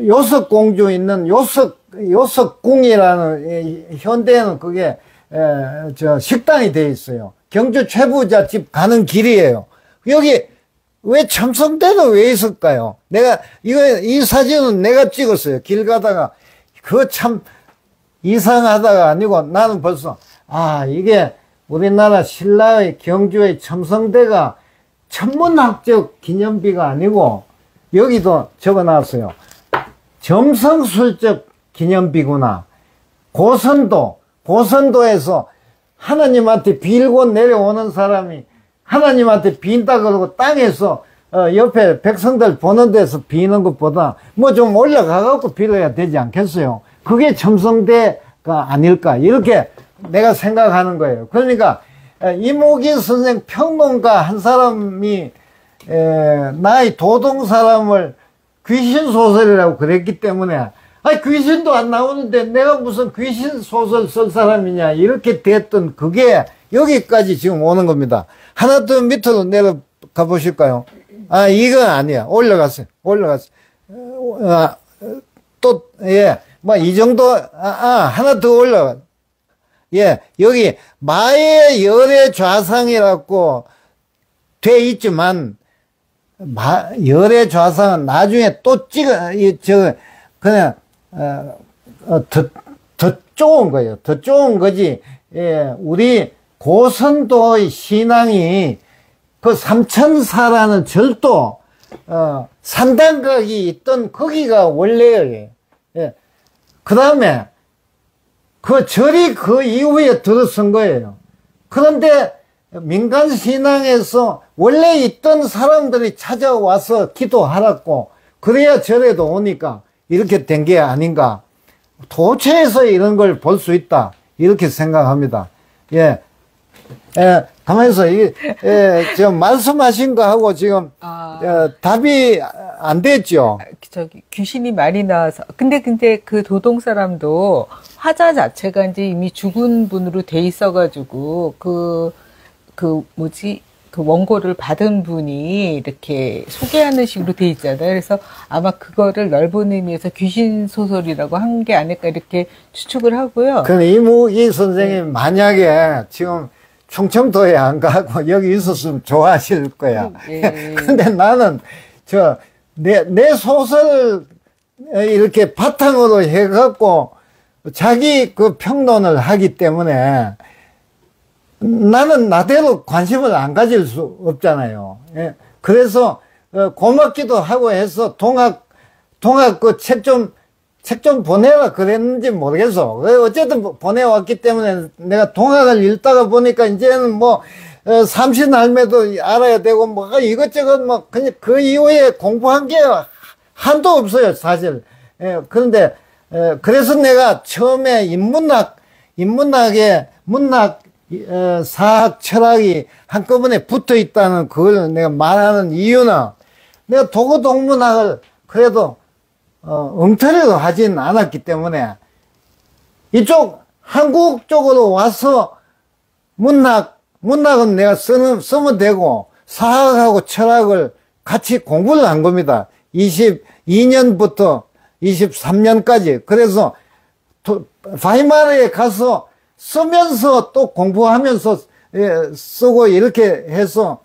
요석공주 있는 요석궁이라는, 현대에는 그게, 식당이 돼 있어요. 경주 최부자집 가는 길이에요. 여기, 왜 첨성대는 왜 있을까요? 이 사진은 내가 찍었어요. 길 가다가. 참 이상하다가 아니고 나는 벌써, 이게 우리나라 신라의 경주의 첨성대가 천문학적 기념비가 아니고, 여기도 적어 놨어요. 점성술적 기념비구나. 고선도에서 하나님한테 빌고 내려오는 사람이 하나님한테 빈다 그러고 땅에서 옆에 백성들 보는 데서 비는 것보다 좀 올라가갖고 빌어야 되지 않겠어요? 그게 첨성대가 아닐까, 이렇게 내가 생각하는 거예요. 그러니까 이무기 선생 평론가 한 사람이 나의 도동 사람을 귀신 소설이라고 그랬기 때문에, 아니, 귀신도 안 나오는데 내가 무슨 귀신 소설 쓸 사람이냐, 이렇게 됐던 그게 여기까지 지금 오는 겁니다. 하나 더 밑으로 내려가 보실까요? 아, 이건 아니야. 올라갔어요. 올라갔어요. 또, 예, 뭐, 이 정도, 하나 더 올라가. 예, 여기, 마의 열의 좌상이라고 돼 있지만, 열의 좌상은 나중에 또 그냥, 더 좋은 거예요. 더 좋은 거지. 예, 우리 고선도의 신앙이 그 삼천사라는 절도, 산단각이 있던 거기가 원래예요. 예. 그 다음에, 그 절이 그 이후에 들어선 거예요. 그런데 민간신앙에서 원래 있던 사람들이 찾아와서 기도하라고, 그래야 절에도 오니까 이렇게 된 게 아닌가. 도처에서 이런 걸 볼 수 있다. 이렇게 생각합니다. 예. 가만히 있어. 지금 말씀하신 거 하고 지금, 답이 안 됐죠? 귀신이 많이 나와서. 근데 그 도동 사람도 화자 자체가 이제 이미 죽은 분으로 돼 있어가지고, 그 원고를 받은 분이 이렇게 소개하는 식으로 돼 있잖아요. 그래서 아마 그거를 넓은 의미에서 귀신 소설이라고 한 게 아닐까 이렇게 추측을 하고요. 근데 이무기 선생님 만약에 지금 충청도에 안 가고 여기 있었으면 좋아하실 거야. 근데 나는 내 소설 이렇게 바탕으로 해갖고 자기 그 평론을 하기 때문에 나는 나대로 관심을 안 가질 수 없잖아요. 예. 그래서 고맙기도 하고 해서 동학 그 책 좀 보내라 그랬는지 모르겠어. 어쨌든 보내왔기 때문에 내가 동학을 읽다가 보니까 이제는 뭐 삼신할매도 알아야 되고 뭐 이것저것 뭐 그냥 그 이후에 공부한 게 한도 없어요, 사실. 예. 그런데 그래서 내가 처음에 인문학에 문학 사학, 철학이 한꺼번에 붙어 있다는 그걸 내가 말하는 이유는 내가 도고동문학을 그래도 엉터리로 하진 않았기 때문에 이쪽 한국 쪽으로 와서 문학은 내가 쓰면 되고 사학하고 철학을 같이 공부를 한 겁니다. 22년부터 23년까지. 그래서 바이마르에 가서 쓰면서 또 공부하면서 쓰고 이렇게 해서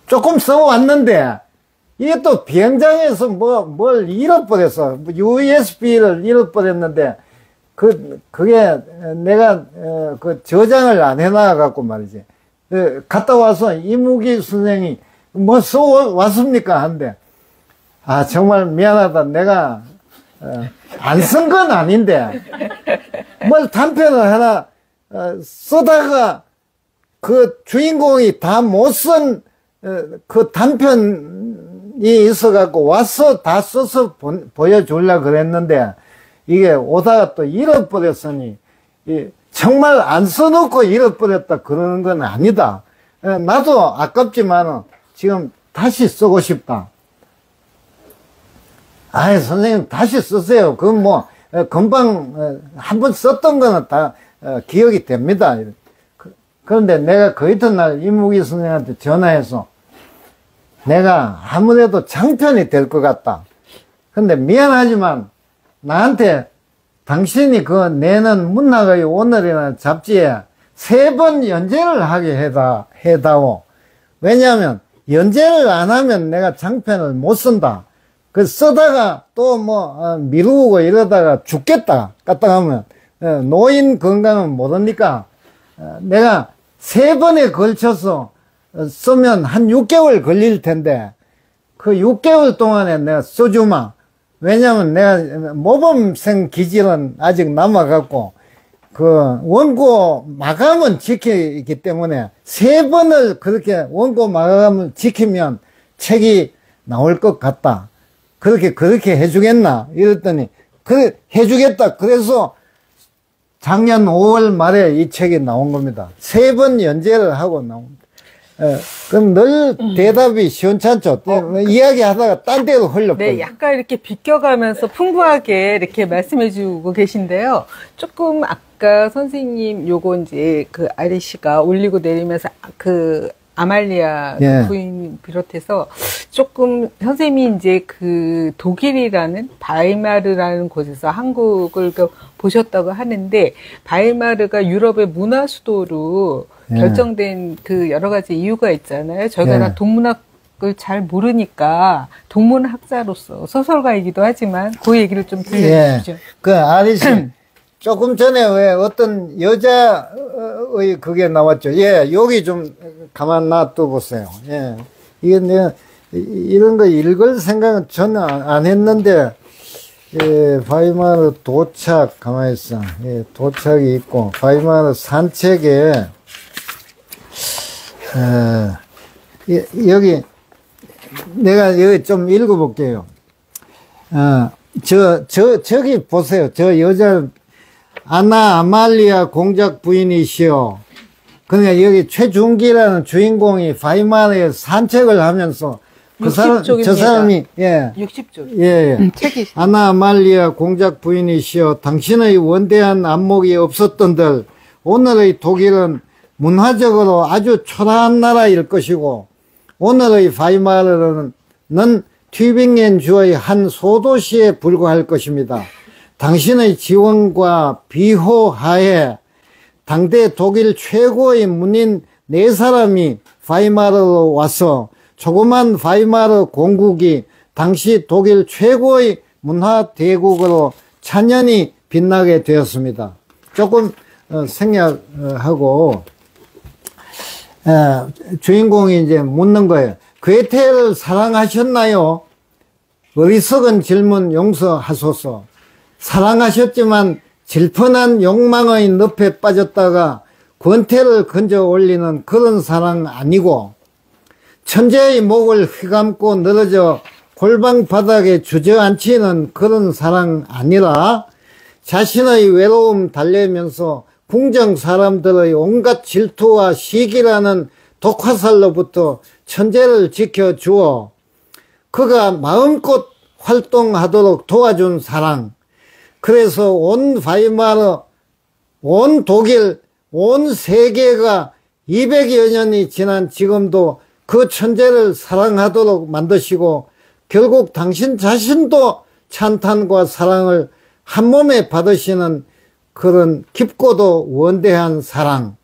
조금 써왔는데 이게 또 비행장에서 뭘 잃어버렸어. USB를 잃어버렸는데 그게 내가 그 저장을 안 해놔갖고 말이지. 갔다 와서 이무기 선생이 뭐 써왔습니까? 한데 정말 미안하다. 내가 안 쓴 건 아닌데 뭘 단편을 하나 쓰다가 그 주인공이 다 못 쓴 그 단편이 있어갖고 와서 다 써서 보여주려고 그랬는데 이게 오다가 또 잃어버렸으니 정말 안 써놓고 잃어버렸다 그러는 건 아니다. 나도 아깝지만은 지금 다시 쓰고 싶다. 선생님 다시 쓰세요. 그건 뭐 금방 한번 썼던 거는 다 기억이 됩니다. 그런데 내가 그 이튿날 이무기 선생한테 전화해서 내가 아무래도 장편이 될 것 같다. 근데 미안하지만 나한테 당신이 그 내는 문학의 오늘이라는 잡지에 3번 연재를 하게 해다오. 왜냐하면 연재를 안 하면 내가 장편을 못 쓴다. 그 쓰다가 또 미루고 이러다가 죽겠다. 갔다 가면 노인 건강은 모르니까 내가 3번에 걸쳐서 쓰면 한 6개월 걸릴 텐데 그 6개월 동안에 내가 써주마. 왜냐면 내가 모범생 기질은 아직 남아갖고 그 원고 마감은 지키기 때문에 3번을 그렇게 원고 마감을 지키면 책이 나올 것 같다. 그렇게 해주겠나? 이랬더니, 그래, 해주겠다. 그래서 작년 5월 말에 이 책이 나온 겁니다. 3번 연재를 하고 나옵니다. 그럼 늘 대답이 시원찮죠. 이야기하다가 딴 데로 흘려버려. 네, 약간 이렇게 비껴가면서 풍부하게 이렇게 말씀해주고 계신데요. 조금 아까 선생님 요거 이제 그 아리씨가 올리고 내리면서 그 아말리아 예. 부인 비롯해서 조금 선생님이 이제 그 독일이라는 바이마르라는 곳에서 한국을 보셨다고 하는데 바이마르가 유럽의 문화 수도로 예. 결정된 그 여러 가지 이유가 있잖아요. 저희가 예. 다 동문학을 잘 모르니까 동문학자로서 소설가이기도 하지만 그 얘기를 좀 들려주시죠. 예. 그 아리씨 조금 전에 왜 어떤 여자의 그게 나왔죠. 예, 여기 좀 가만 놔둬 보세요. 예. 이게 내가 이런 거 읽을 생각은 전혀 안 했는데, 예, 바이마르 도착, 가만히 있어. 예, 도착이 있고, 바이마르 산책에, 여기, 내가 여기 좀 읽어볼게요. 저기 보세요. 저 여자, 아나 아말리아 공작 부인이시오. 그러니까 여기 최준기라는 주인공이 바이마르에 산책을 하면서 그 사람, 저 사람이, 예. 60쪽. 예. 책이. 아나 아말리아 공작 부인이시오. 당신의 원대한 안목이 없었던들 오늘의 독일은 문화적으로 아주 초라한 나라일 것이고 오늘의 바이마르는 튜빙겐 주의 한 소도시에 불과할 것입니다. 당신의 지원과 비호하에 당대 독일 최고의 문인 4사람이 바이마르로 와서 조그만 바이마르 공국이 당시 독일 최고의 문화 대국으로 찬연히 빛나게 되었습니다. 조금 생략하고 주인공이 이제 묻는 거예요. 괴테를 사랑하셨나요? 어리석은 질문 용서하소서. 사랑하셨지만 질펀한 욕망의 늪에 빠졌다가 권태를 건져 올리는 그런 사랑 아니고 천재의 목을 휘감고 늘어져 골방 바닥에 주저앉히는 그런 사랑 아니라 자신의 외로움 달래면서 궁정 사람들의 온갖 질투와 시기라는 독화살로부터 천재를 지켜주어 그가 마음껏 활동하도록 도와준 사랑. 그래서 온 바이마르, 온 독일, 온 세계가 200여 년이 지난 지금도 그 천재를 사랑하도록 만드시고 결국 당신 자신도 찬탄과 사랑을 한 몸에 받으시는 그런 깊고도 원대한 사랑.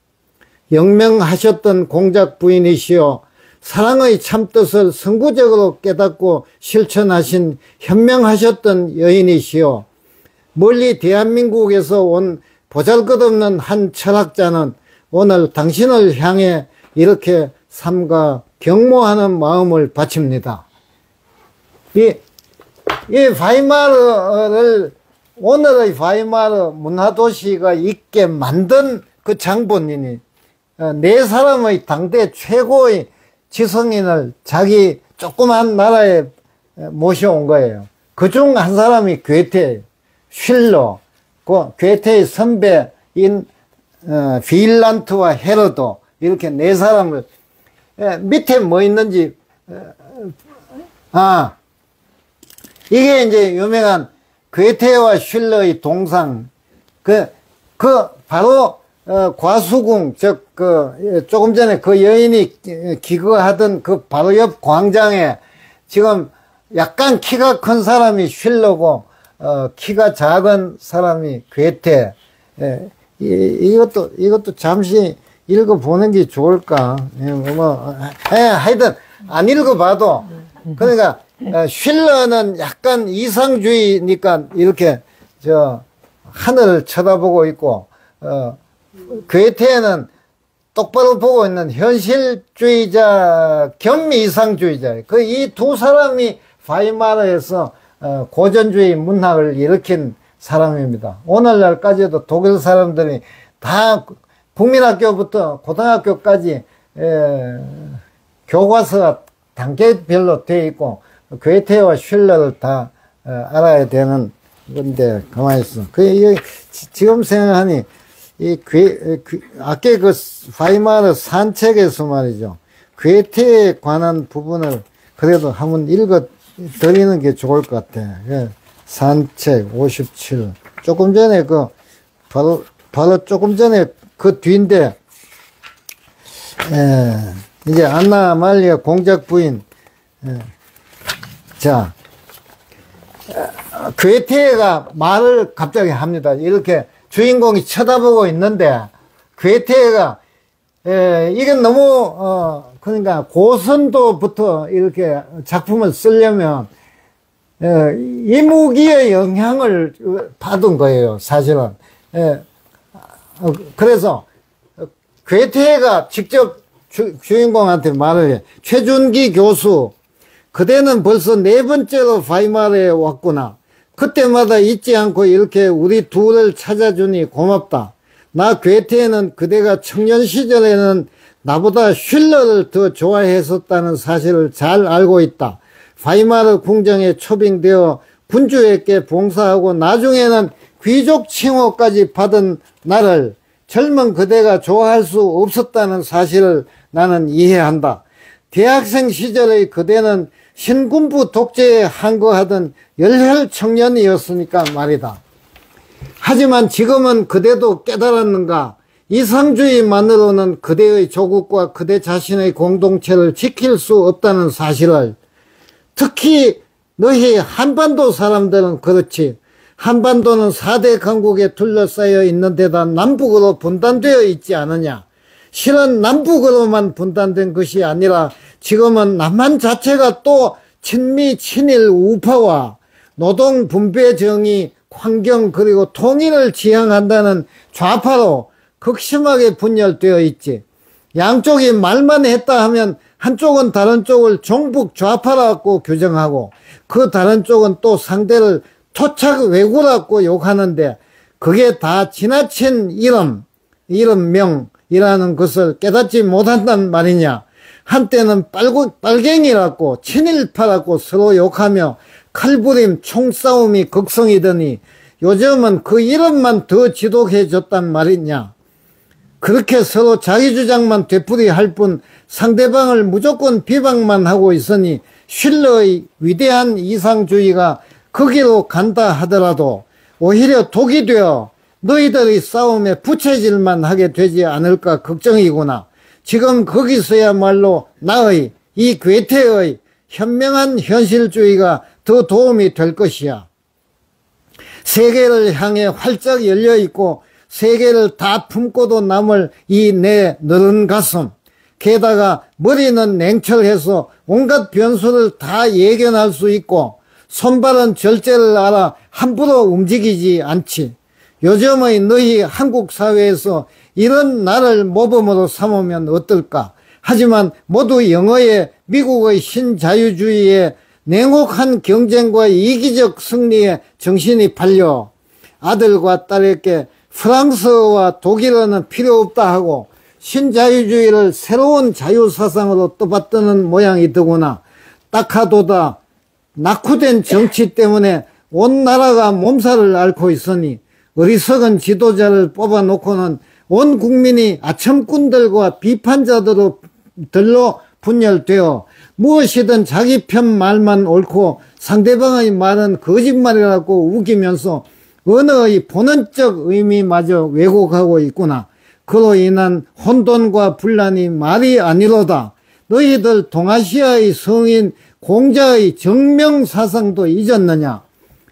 영명하셨던 공작 부인이시여 사랑의 참뜻을 선구적으로 깨닫고 실천하신 현명하셨던 여인이시여 멀리 대한민국에서 온 보잘것없는 한 철학자는 오늘 당신을 향해 이렇게 삼가 경모하는 마음을 바칩니다. 이 바이마르를 오늘의 바이마르 문화도시가 있게 만든 그 장본인이 4사람의 당대 최고의 지성인을 자기 조그만 나라에 모셔온 거예요. 그중 한 사람이 괴테예요. 쉴러, 그 괴테의 선배인 빌란트와 헤르도 이렇게 4사람을 밑에 뭐 있는지 이게 이제 유명한 괴테와 쉴러의 동상 바로 과수궁 조금 전에 그 여인이 기거하던 그 바로 옆 광장에 지금 약간 키가 큰 사람이 쉴러고 키가 작은 사람이 괴테. 이것도 잠시 읽어보는 게 좋을까. 하여튼, 안 읽어봐도. 그러니까, 쉴러는 약간 이상주의니까 이렇게, 하늘을 쳐다보고 있고, 괴테는 똑바로 보고 있는 현실주의자 겸 이상주의자. 이 2사람이 바이마르에서 고전주의 문학을 일으킨 사람입니다. 오늘날까지도 독일 사람들이 다 국민학교부터 고등학교까지 교과서가 단계별로 되어 있고 괴테와 슐러를 다 알아야 되는 건데 가만히 있어. 지금 생각하니 아까 그 바이마르 산책에서 말이죠. 괴테에 관한 부분을 그래도 한번 읽어 드리는 게 좋을 것 같아. 예. 산책 57. 조금 전에 바로 조금 전에 그 뒤인데, 이제 안나 아말리아 공작 부인. 자, 괴테가 말을 갑자기 합니다. 이렇게 주인공이 쳐다보고 있는데, 괴테가, 이게 너무, 그러니까 고선도부터 이렇게 작품을 쓰려면, 이무기의 영향을 받은 거예요, 사실은. 그래서, 괴테가 직접 주인공한테 말을 해. 최준기 교수, 그대는 벌써 4번째로 바이마르에 왔구나. 그때마다 잊지 않고 이렇게 우리 둘을 찾아주니 고맙다. 나 괴테는 그대가 청년 시절에는 나보다 슐러를 더 좋아했었다는 사실을 잘 알고 있다. 바이마르 궁정에 초빙되어 군주에게 봉사하고 나중에는 귀족 칭호까지 받은 나를 젊은 그대가 좋아할 수 없었다는 사실을 나는 이해한다. 대학생 시절의 그대는 신군부 독재에 항거하던 열혈 청년이었으니까 말이다. 하지만 지금은 그대도 깨달았는가? 이상주의만으로는 그대의 조국과 그대 자신의 공동체를 지킬 수 없다는 사실을. 특히 너희 한반도 사람들은 그렇지. 한반도는 4대 강국에 둘러싸여 있는 데다 남북으로 분단되어 있지 않느냐. 실은 남북으로만 분단된 것이 아니라 지금은 남한 자체가 또 친미 친일 우파와 노동 분배 정의, 환경 그리고 통일을 지향한다는 좌파로 극심하게 분열되어 있지. 양쪽이 말만 했다 하면 한쪽은 다른 쪽을 종북 좌파라고 규정하고 그 다른 쪽은 또 상대를 토착 왜구라고 욕하는데 그게 다 지나친 이름명이라는 것을 깨닫지 못한단 말이냐. 한때는 빨갱이라고 친일파라고 서로 욕하며 칼부림 총싸움이 극성이더니 요즘은 그 이름만 더 지독해졌단 말이냐. 그렇게 서로 자기 주장만 되풀이할 뿐 상대방을 무조건 비방만 하고 있으니 슐러의 위대한 이상주의가 거기로 간다 하더라도 오히려 독이 되어 너희들의 싸움에 부채질만 하게 되지 않을까 걱정이구나. 지금 거기서야말로 나의 이 괴테의 현명한 현실주의가 더 도움이 될 것이야. 세계를 향해 활짝 열려있고 세계를 다 품고도 남을 이 내 너른 가슴, 게다가 머리는 냉철해서 온갖 변수를 다 예견할 수 있고 손발은 절제를 알아 함부로 움직이지 않지. 요즘의 너희 한국 사회에서 이런 나를 모범으로 삼으면 어떨까. 하지만 모두 영어에 미국의 신자유주의에 냉혹한 경쟁과 이기적 승리에 정신이 팔려 아들과 딸에게 프랑스어와 독일어는 필요 없다 하고 신자유주의를 새로운 자유사상으로 떠받드는 모양이더구나. 딱하도다 낙후된 정치 때문에 온 나라가 몸살을 앓고 있으니 어리석은 지도자를 뽑아놓고는 온 국민이 아첨꾼들과 비판자들로 분열되어 무엇이든 자기 편 말만 옳고 상대방의 말은 거짓말이라고 우기면서 언어의 본원적 의미마저 왜곡하고 있구나. 그로 인한 혼돈과 분란이 말이 아니로다. 너희들 동아시아의 성인 공자의 정명사상도 잊었느냐.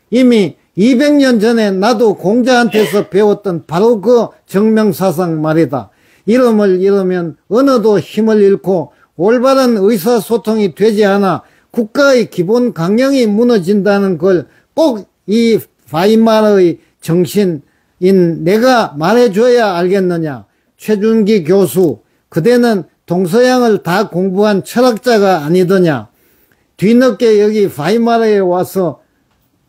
이미 200년 전에 나도 공자한테서 배웠던 바로 그 정명사상 말이다. 이름을 잃으면 언어도 힘을 잃고 올바른 의사소통이 되지 않아 국가의 기본 강령이 무너진다는 걸 꼭 이 바이마르의 정신인 내가 말해줘야 알겠느냐. 최준기 교수, 그대는 동서양을 다 공부한 철학자가 아니더냐. 뒤늦게 여기 바이마르에 와서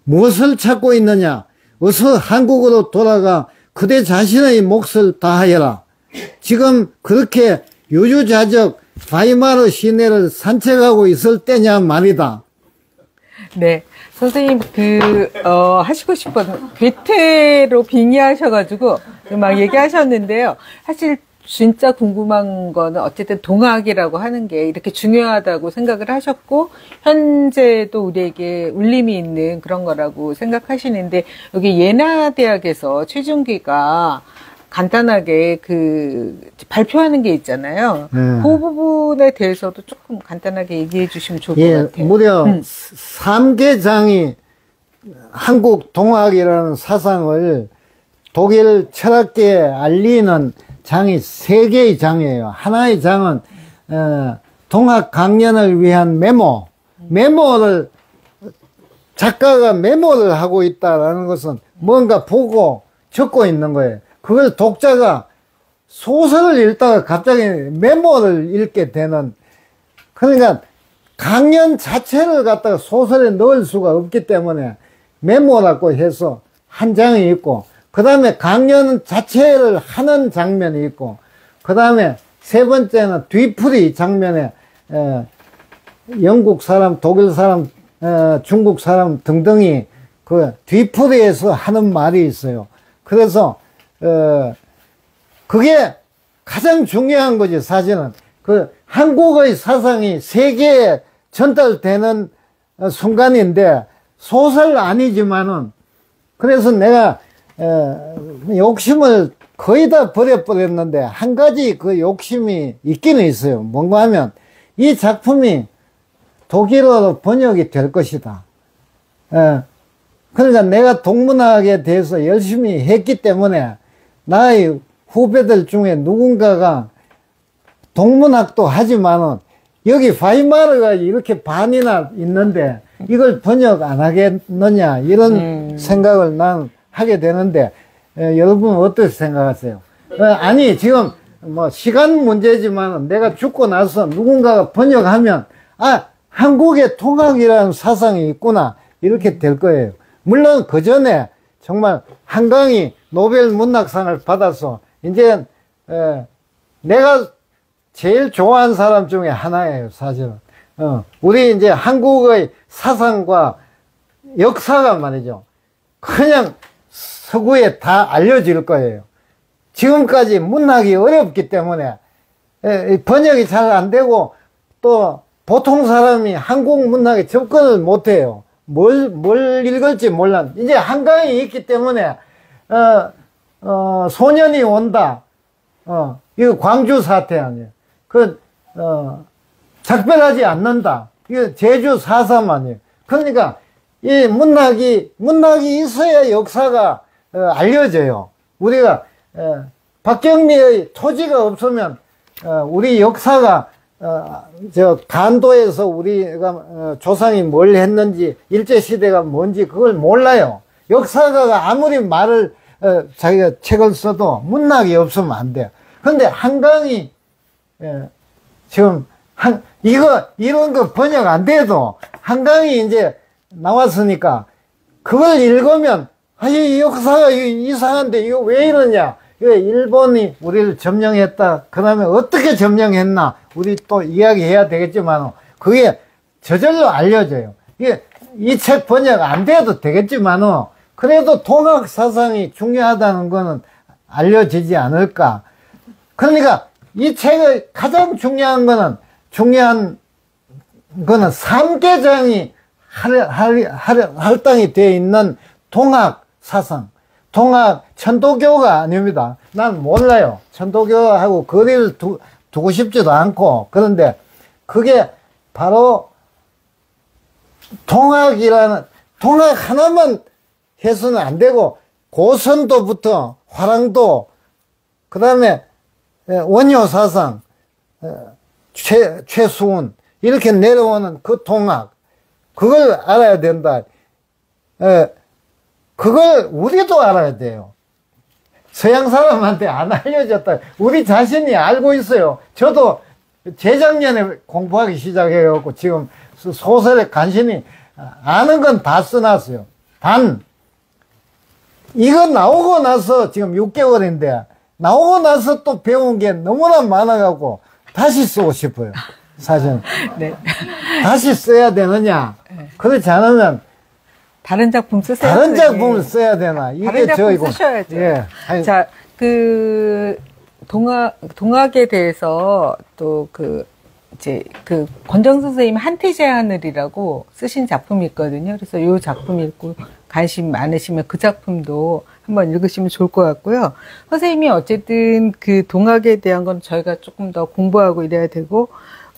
무엇을 찾고 있느냐. 어서 한국으로 돌아가 그대 자신의 몫을 다하여라. 지금 그렇게 유유자적 바이마르 시내를 산책하고 있을 때냐 말이다. 네. 선생님, 하시고 싶어서 괴테로 빙의하셔가지고 막 얘기하셨는데요. 사실 진짜 궁금한 거는 어쨌든 동학이라고 하는 게 이렇게 중요하다고 생각을 하셨고, 현재도 우리에게 울림이 있는 그런 거라고 생각하시는데, 여기 예나대학에서 최준기가 간단하게 발표하는 게 있잖아요. 그 부분에 대해서도 조금 간단하게 얘기해 주시면 좋을 것 같아요. 무려 3개 장이 한국 동학이라는 사상을 독일 철학계에 알리는 장이 3개의 장이에요. 하나의 장은 동학 강연을 위한 메모를 작가가 메모를 하고 있다라는 것은 뭔가 보고 적고 있는 거예요. 그걸 독자가 소설을 읽다가 갑자기 메모를 읽게 되는, 그러니까 강연 자체를 갖다가 소설에 넣을 수가 없기 때문에 메모라고 해서 한 장이 있고, 그 다음에 강연 자체를 하는 장면이 있고, 그 다음에 세 번째는 뒤풀이 장면에 영국 사람, 독일 사람, 중국 사람 등등이 그 뒤풀이에서 하는 말이 있어요. 그래서 그게 가장 중요한 거지, 사실은. 그 한국의 사상이 세계에 전달되는 순간인데, 소설 아니지만은, 그래서 내가 욕심을 거의 다 버려버렸는데, 한 가지 그 욕심이 있기는 있어요. 뭔가 하면, 이 작품이 독일어로 번역이 될 것이다. 그러니까 내가 동문학에 대해서 열심히 했기 때문에, 나의 후배들 중에 누군가가 동문학도 하지만은, 여기 바이마르가 이렇게 반이나 있는데, 이걸 번역 안 하겠느냐, 이런 생각을 난 하게 되는데, 여러분 어떻게 생각하세요? 아니, 지금 뭐 시간 문제지만 내가 죽고 나서 누군가가 번역하면, 아, 한국에 통학이라는 사상이 있구나, 이렇게 될 거예요. 물론 그 전에 정말 한강이 노벨 문학상을 받아서 이제 내가 제일 좋아하는 사람 중에 하나예요, 사실은. 우리 이제 한국의 사상과 역사가 말이죠, 그냥 서구에 다 알려질 거예요. 지금까지 문학이 어렵기 때문에 번역이 잘 안 되고, 또 보통 사람이 한국 문학에 접근을 못 해요. 뭘 읽을지 몰라. 이제 한강이 있기 때문에 소년이 온다, 이거 광주 사태 아니에요. 작별하지 않는다, 이거 제주 4.3 아니에요. 그러니까 이 문학이 있어야 역사가 알려져요. 우리가 박경리의 토지가 없으면 우리 역사가 저 간도에서 우리가 조상이 뭘 했는지, 일제시대가 뭔지 그걸 몰라요. 역사가가 아무리 말을 자기가 책을 써도 문학이 없으면 안 돼요. 근데 한강이 지금 이런 거 번역 안 돼도 한강이 이제 나왔으니까 그걸 읽으면, 이 역사가 이상한데 이거 왜 이러냐, 이거 일본이 우리를 점령했다, 그 다음에 어떻게 점령했나 우리 또 이야기해야 되겠지만, 그게 저절로 알려져요. 이 책 번역 안 돼도 되겠지만, 그래도 동학 사상이 중요하다는 거는 알려지지 않을까. 그러니까 이 책의 가장 중요한 거는 3개장이 할당이 되어 있는 동학 사상. 천도교가 아닙니다. 난 몰라요. 천도교하고 거리를 두고 싶지도 않고. 그런데 그게 바로 동학 하나만 해서는 안 되고, 고선도부터 화랑도, 그 다음에 원효 사상, 최수훈, 이렇게 내려오는 그 동학, 그걸 알아야 된다. 그걸 우리도 알아야 돼요. 서양 사람한테 안 알려졌다. 우리 자신이 알고 있어요. 저도 재작년에 공부하기 시작해갖고 지금 소설에 간신히 아는 건 다 써놨어요. 이거 나오고 나서 지금 6개월인데, 나오고 나서 또 배운 게 너무나 많아갖고 다시 쓰고 싶어요, 사실은. 네. 다시 써야 되느냐? 그렇지 않으면 다른 작품 쓰세요. 다른 작품을 써야 되나? 다른 작품 쓰셔야죠. 예. 자, 동학에 대해서 또 권정 선생님 한태제 하늘이라고 쓰신 작품이 있거든요. 그래서 이 작품 읽고 관심 많으시면 그 작품도 한번 읽으시면 좋을 것 같고요. 선생님이 어쨌든 그 동학에 대한 건 저희가 조금 더 공부하고 이래야 되고,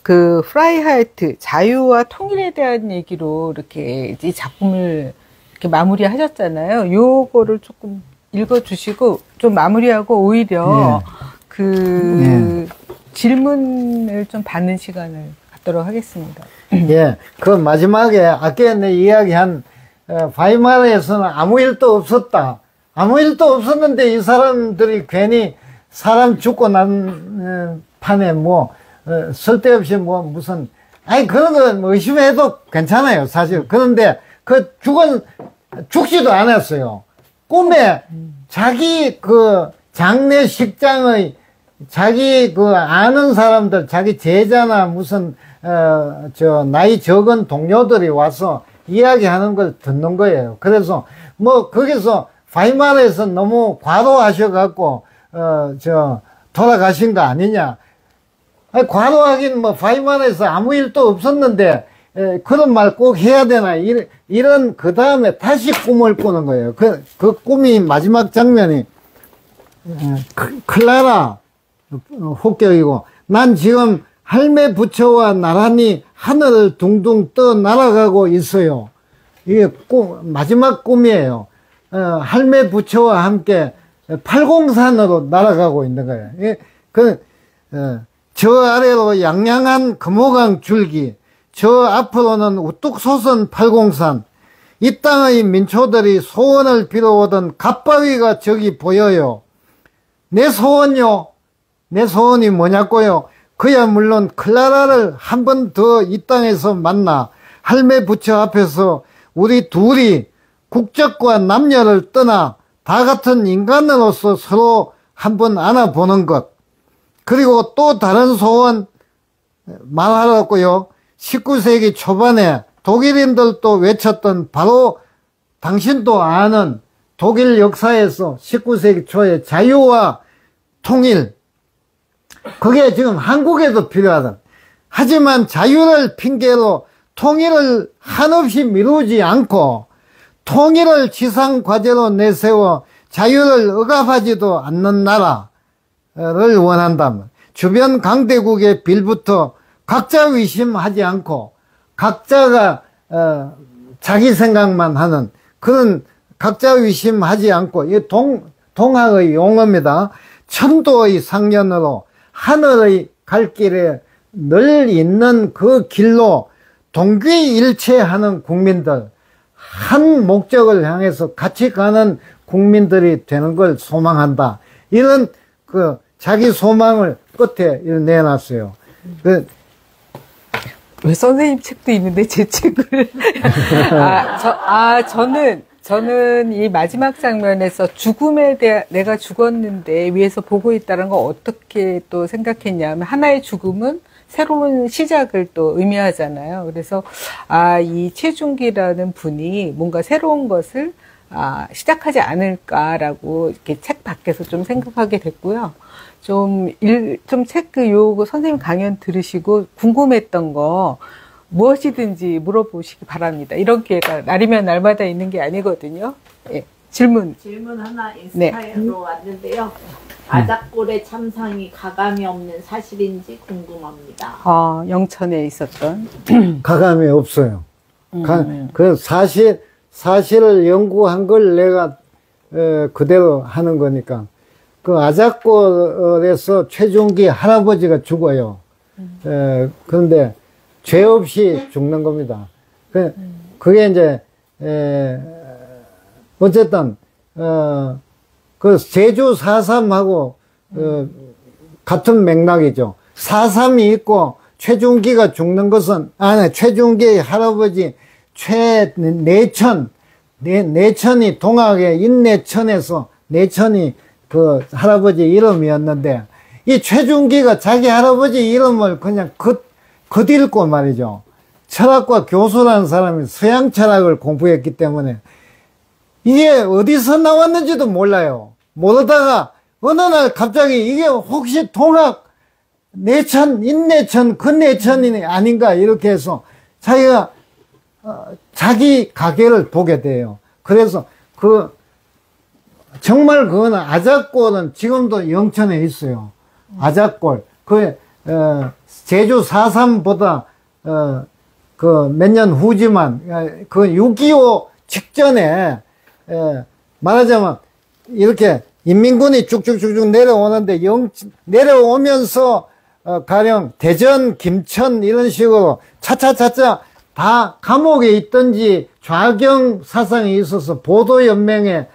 그 프라이하이트, 자유와 통일에 대한 얘기로 이렇게 이 작품을 이렇게 마무리하셨잖아요. 요거를 조금 읽어주시고 좀 마무리하고 오히려 질문을 좀 받는 시간을 갖도록 하겠습니다. 예, 그 마지막에 아까 내 이야기한 바이마르에서는 아무 일도 없었다. 아무 일도 없었는데 이 사람들이 괜히 사람 죽고 난 판에 쓸데없이 무슨 그런 거 의심해도 괜찮아요, 사실. 그런데 죽지도 않았어요. 꿈에 자기 장례식장의 자기 아는 사람들, 자기 제자나 무슨 나이 적은 동료들이 와서 이야기하는 걸 듣는 거예요. 그래서 거기서 바이마르에서 너무 과도하셔갖고 돌아가신 거 아니냐. 과도하긴 바이마르에서 아무 일도 없었는데 그런 말 꼭 해야 되나 이런 그 다음에 다시 꿈을 꾸는 거예요. 그 꿈이 마지막 장면이 클라라 혹격이고, 난 지금 할매 부처와 나란히 하늘을 둥둥 떠 날아가고 있어요. 이게 마지막 꿈이에요. 할매 부처와 함께 팔공산으로 날아가고 있는 거예요. 저 아래로 양양한 금호강 줄기, 저 앞으로는 우뚝 솟은 팔공산, 이 땅의 민초들이 소원을 빌어오던 갓바위가 저기 보여요. 내 소원요? 내 소원이 뭐냐고요? 그야 물론 클라라를 한 번 더 이 땅에서 만나 할매 부처 앞에서 우리 둘이 국적과 남녀를 떠나 다 같은 인간으로서 서로 한번 안아보는 것. 그리고 또 다른 소원 말하라고요. 19세기 초반에 독일인들도 외쳤던 바로 당신도 아는 독일 역사에서 19세기 초에 자유와 통일, 그게 지금 한국에도 필요하다. 하지만 자유를 핑계로 통일을 한없이 미루지 않고 통일을 지상과제로 내세워 자유를 억압하지도 않는 나라를 원한다면 주변 강대국의 빌부터 각자 의심하지 않고 각자가 자기 생각만 하는 그런 각자 의심하지 않고, 이 동학의 용어입니다. 천도의 상년으로 하늘의 갈 길에 늘 있는 그 길로 동귀일체하는 국민들, 한 목적을 향해서 같이 가는 국민들이 되는 걸 소망한다. 이런 자기 소망을 끝에 내놨어요. 왜 선생님 책도 있는데 제 책을 저는 이 마지막 장면에서 죽음에 대한, 내가 죽었는데 위에서 보고 있다는 걸 어떻게 또 생각했냐면, 하나의 죽음은 새로운 시작을 또 의미하잖아요. 그래서 이 최중기라는 분이 뭔가 새로운 것을 시작하지 않을까라고 이렇게 책 밖에서 좀 생각하게 됐고요. 좀 책 요거 선생님 강연 들으시고 궁금했던 거 무엇이든지 물어보시기 바랍니다. 이런 기회가 날이면 날마다 있는 게 아니거든요. 예. 질문 하나 인스타로 왔는데요. 아작골의 참상이 가감이 없는 사실인지 궁금합니다. 영천에 있었던 가감이 없어요. 그 사실을 연구한 걸 내가 그대로 하는 거니까. 그 아작골에서 최중기 할아버지가 죽어요. 그런데 죄 없이 죽는 겁니다. 그게 이제 어쨌든 그 제주 4.3하고 같은 맥락이죠. 4.3이 있고 최중기가 죽는 것은 최중기의 할아버지 내천이 동학의 인내천에서 내천이 그 할아버지 이름이었는데, 이 최중기가 자기 할아버지 이름을 그냥 겉읽고 말이죠. 철학과 교수라는 사람이 서양 철학을 공부했기 때문에 이게 어디서 나왔는지도 몰라요. 모르다가 어느 날 갑자기 이게 혹시 동학 내천, 인내천, 근내천이 아닌가 이렇게 해서 자기가 자기 가게를 보게 돼요. 그래서 정말 그거는 아작골은 지금도 영천에 있어요. 아작골. 제주 4.3보다 몇 년 후지만 6.25 직전에 말하자면 이렇게 인민군이 쭉쭉쭉쭉 내려오는데 내려오면서 가령 대전, 김천 이런 식으로 차차차차 다 감옥에 있든지 좌경 사상이 있어서 보도연맹의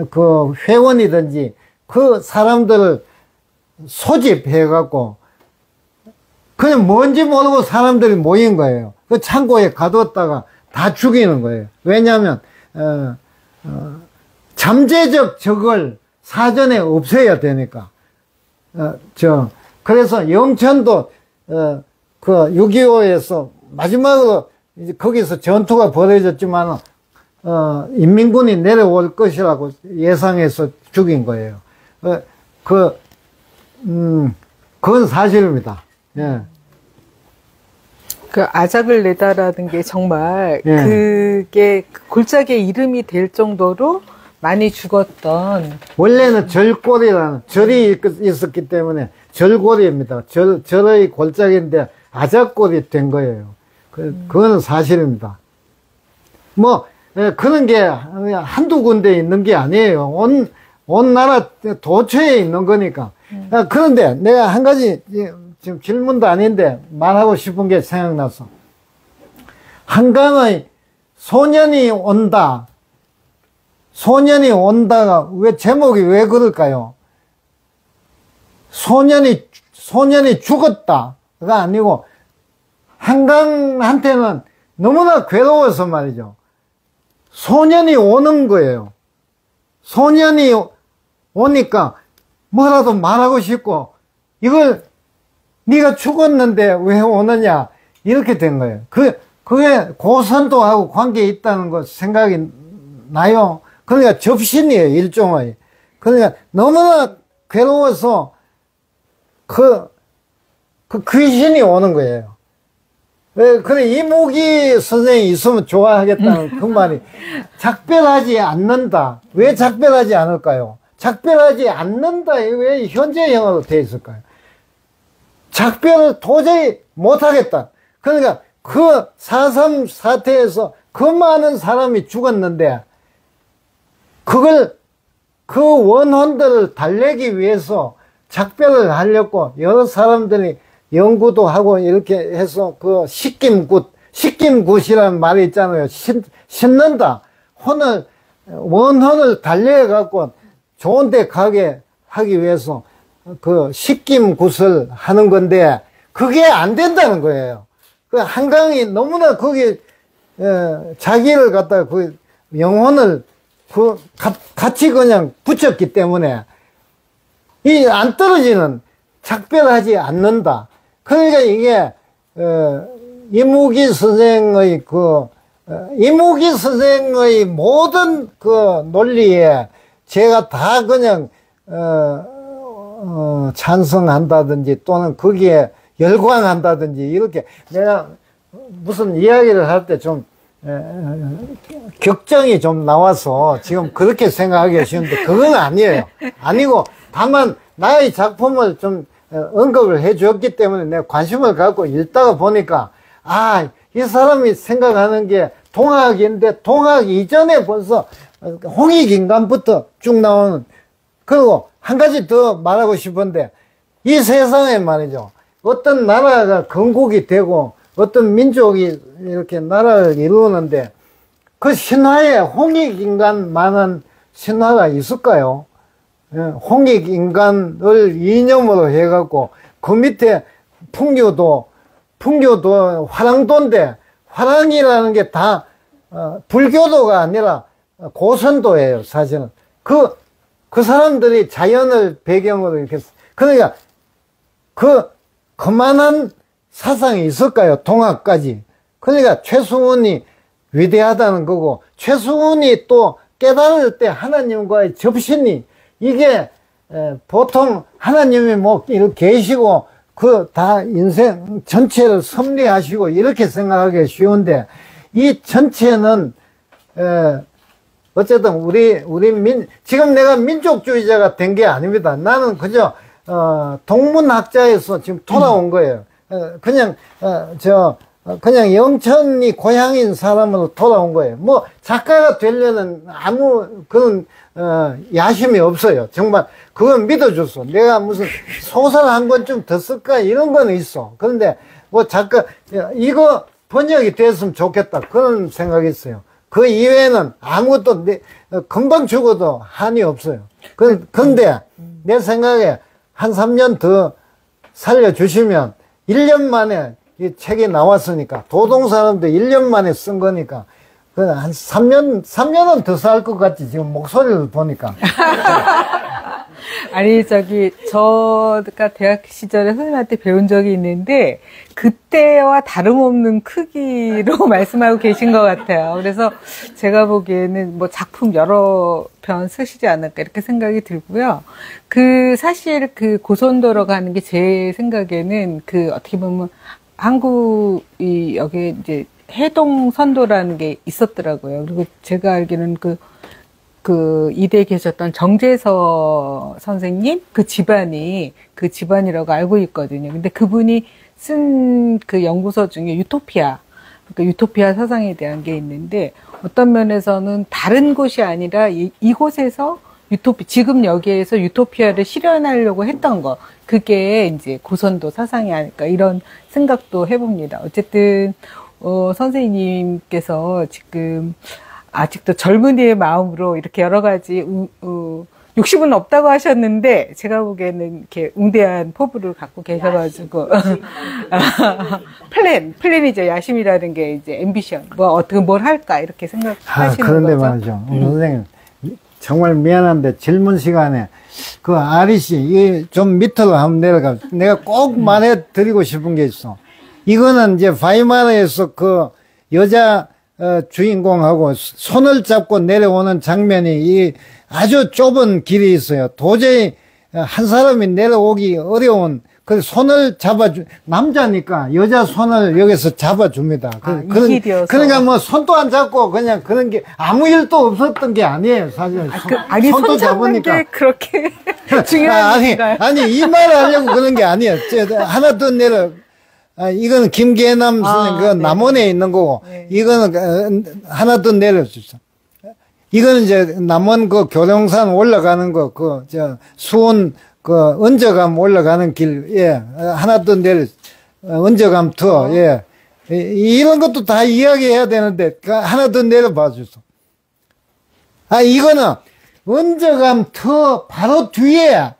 그 회원이든지 그 사람들을 소집해갖고 그냥 뭔지 모르고 사람들이 모인 거예요. 그 창고에 가뒀다가 다 죽이는 거예요. 왜냐하면 잠재적 적을 사전에 없애야 되니까. 그래서 영천도 그 6.25에서 마지막으로 이제 거기서 전투가 벌어졌지만 인민군이 내려올 것이라고 예상해서 죽인 거예요. 그건 사실입니다. 예. 그 아작을 내다라는 게 정말 예. 그게 골짜기의 이름이 될 정도로 많이 죽었던. 원래는 절골이라는 절이 있었기 때문에 절골입니다. 절의 골짜기인데 아작골이 된 거예요. 그거는 사실입니다. 그런 게 한두 군데 있는 게 아니에요. 온 나라 도처에 있는 거니까. 그런데 내가 한 가지 지금 질문도 아닌데 말하고 싶은 게 생각나서. 한강의 소년이 온다. 소년이 온다가 왜 제목이 왜 그럴까요? 소년이 죽었다가 아니고 한강한테는 너무나 괴로워서 말이죠. 소년이 오는 거예요. 소년이 오니까 뭐라도 말하고 싶고 이걸 네가 죽었는데 왜 오느냐 이렇게 된 거예요. 그게 고선도하고 관계 있다는 거 생각이 나요. 그러니까 접신이에요, 일종의. 그러니까 너무나 괴로워서 그 귀신이 오는 거예요. 그래, 이무기 선생이 있으면 좋아하겠다는 그 말이. 작별하지 않는다. 왜 작별하지 않을까요? 작별하지 않는다. 왜 현재형으로 되어 있을까요? 작별을 도저히 못하겠다. 그러니까 그 4.3 사태에서 그 많은 사람이 죽었는데 그 원혼들을 달래기 위해서 작별을 하려고 여러 사람들이 연구도 하고 이렇게 해서 그 식김굿이라는 말이 있잖아요. 심는다. 원혼을 달래갖고 좋은 데 가게 하기 위해서 그 식김굿을 하는 건데 그게 안 된다는 거예요. 그 한강이 너무나 거기 자기를 갖다가 그 영혼을 같이 그냥 붙였기 때문에 이 안 떨어지는 작별하지 않는다. 그러니까 이게 이무기 선생의 이무기 선생의 모든 그 논리에 제가 다 그냥 찬성한다든지 또는 거기에 열광한다든지 이렇게 내가 무슨 이야기를 할 때 좀 격정이 좀 나와서 지금 그렇게 생각하기 쉬운데 그건 아니에요. 아니고 다만 나의 작품을 좀 언급을 해 주었기 때문에 내가 관심을 갖고 읽다가 보니까 이 사람이 생각하는 게 동학인데 동학 이전에 벌써 홍익인간부터 쭉 나오는. 그리고 한 가지 더 말하고 싶은데 이 세상에 말이죠, 어떤 나라가 건국이 되고 어떤 민족이 이렇게 나라를 이루는데 그 신화에 홍익인간만한 신화가 있을까요? 홍익인간을 이념으로 해갖고 그 밑에 풍교도 화랑도인데 화랑이라는 게 다 불교도가 아니라 고선도예요. 사실은 그 사람들이 자연을 배경으로 이렇게. 그러니까 그만한 사상이 있을까요? 동학까지. 그러니까 최승훈이 위대하다는 거고, 최승훈이 또 깨달을 때 하나님과의 접신이, 이게 보통 하나님이 뭐 이렇게 계시고 그 다 인생 전체를 섭리하시고 이렇게 생각하기 쉬운데 이 전체는 어쨌든 지금 내가 민족주의자가 된 게 아닙니다. 나는 그저 동문학자에서 지금 돌아온 거예요. 그냥 영천이 고향인 사람으로 돌아온 거예요. 뭐 작가가 되려는 아무 그런 야심이 없어요. 정말 그건 믿어줬어. 내가 무슨 소설 한 권 좀 더 쓸까 이런 건 있어. 그런데 뭐 작가 이거 번역이 됐으면 좋겠다 그런 생각이 있어요. 그 이외에는 아무것도 금방 죽어도 한이 없어요. 근데 내 생각에 한 3년 더 살려주시면 1년 만에 이 책이 나왔으니까 도동사람도 1년 만에 쓴 거니까 한 3년은 더 살 것 같지 지금 목소리를 보니까. 아니 저가 대학 시절에 선생님한테 배운 적이 있는데 그때와 다름없는 크기로 말씀하고 계신 것 같아요. 그래서 제가 보기에는 뭐 작품 여러 편 쓰시지 않을까 이렇게 생각이 들고요. 사실 고선도로 가는 게 제 생각에는 어떻게 보면 한국이 여기 이제 해동선도라는 게 있었더라고요. 그리고 제가 알기로는 이대에 계셨던 정재서 선생님, 집안이라고 알고 있거든요. 근데 그분이 쓴 연구서 중에 유토피아, 그러니까 유토피아 사상에 대한 게 있는데 어떤 면에서는 다른 곳이 아니라 이곳에서 지금 여기에서 유토피아를 실현하려고 했던 거, 그게 이제 고선도 사상이 아닐까 이런 생각도 해봅니다. 어쨌든, 선생님께서 지금 아직도 젊은이의 마음으로 이렇게 여러 가지, 욕심은 없다고 하셨는데, 제가 보기에는 이렇게 웅대한 포부를 갖고 계셔가지고, 플랜이죠. 야심이라는 게 이제 앰비션. 어떻게 뭘 할까, 이렇게 생각하시는 그런데 거죠. 말이죠. 선생님, 정말 미안한데 질문 시간에 아리씨, 좀 밑으로 한번 내려가. 내가 꼭 말해드리고 싶은 게 있어. 이거는 이제 바이마르에서 여자 주인공하고 손을 잡고 내려오는 장면이 아주 좁은 길이 있어요. 도저히 한 사람이 내려오기 어려운 손을 남자니까 여자 손을 여기서 잡아줍니다. 그러니까 뭐 손도 안 잡고 그냥 그런 게 아무 일도 없었던 게 아니에요, 사실. 손도 손 잡는 게 그렇게 중요한 건가요? 아니, 이 말을 하려고 그런 게 아니에요. 하나 더 이거는 김계남 선생님, 남원에 있는 거고, 네. 이거는 하나 더 내려주세요. 이거는 이제 남원 교령산 올라가는 거, 수원 은저감 올라가는 길, 예, 하나 더 은저감 투어, 예. 이런 것도 다 이야기해야 되는데, 하나 더 내려봐 주소. 이거는 은저감 투어 바로 뒤에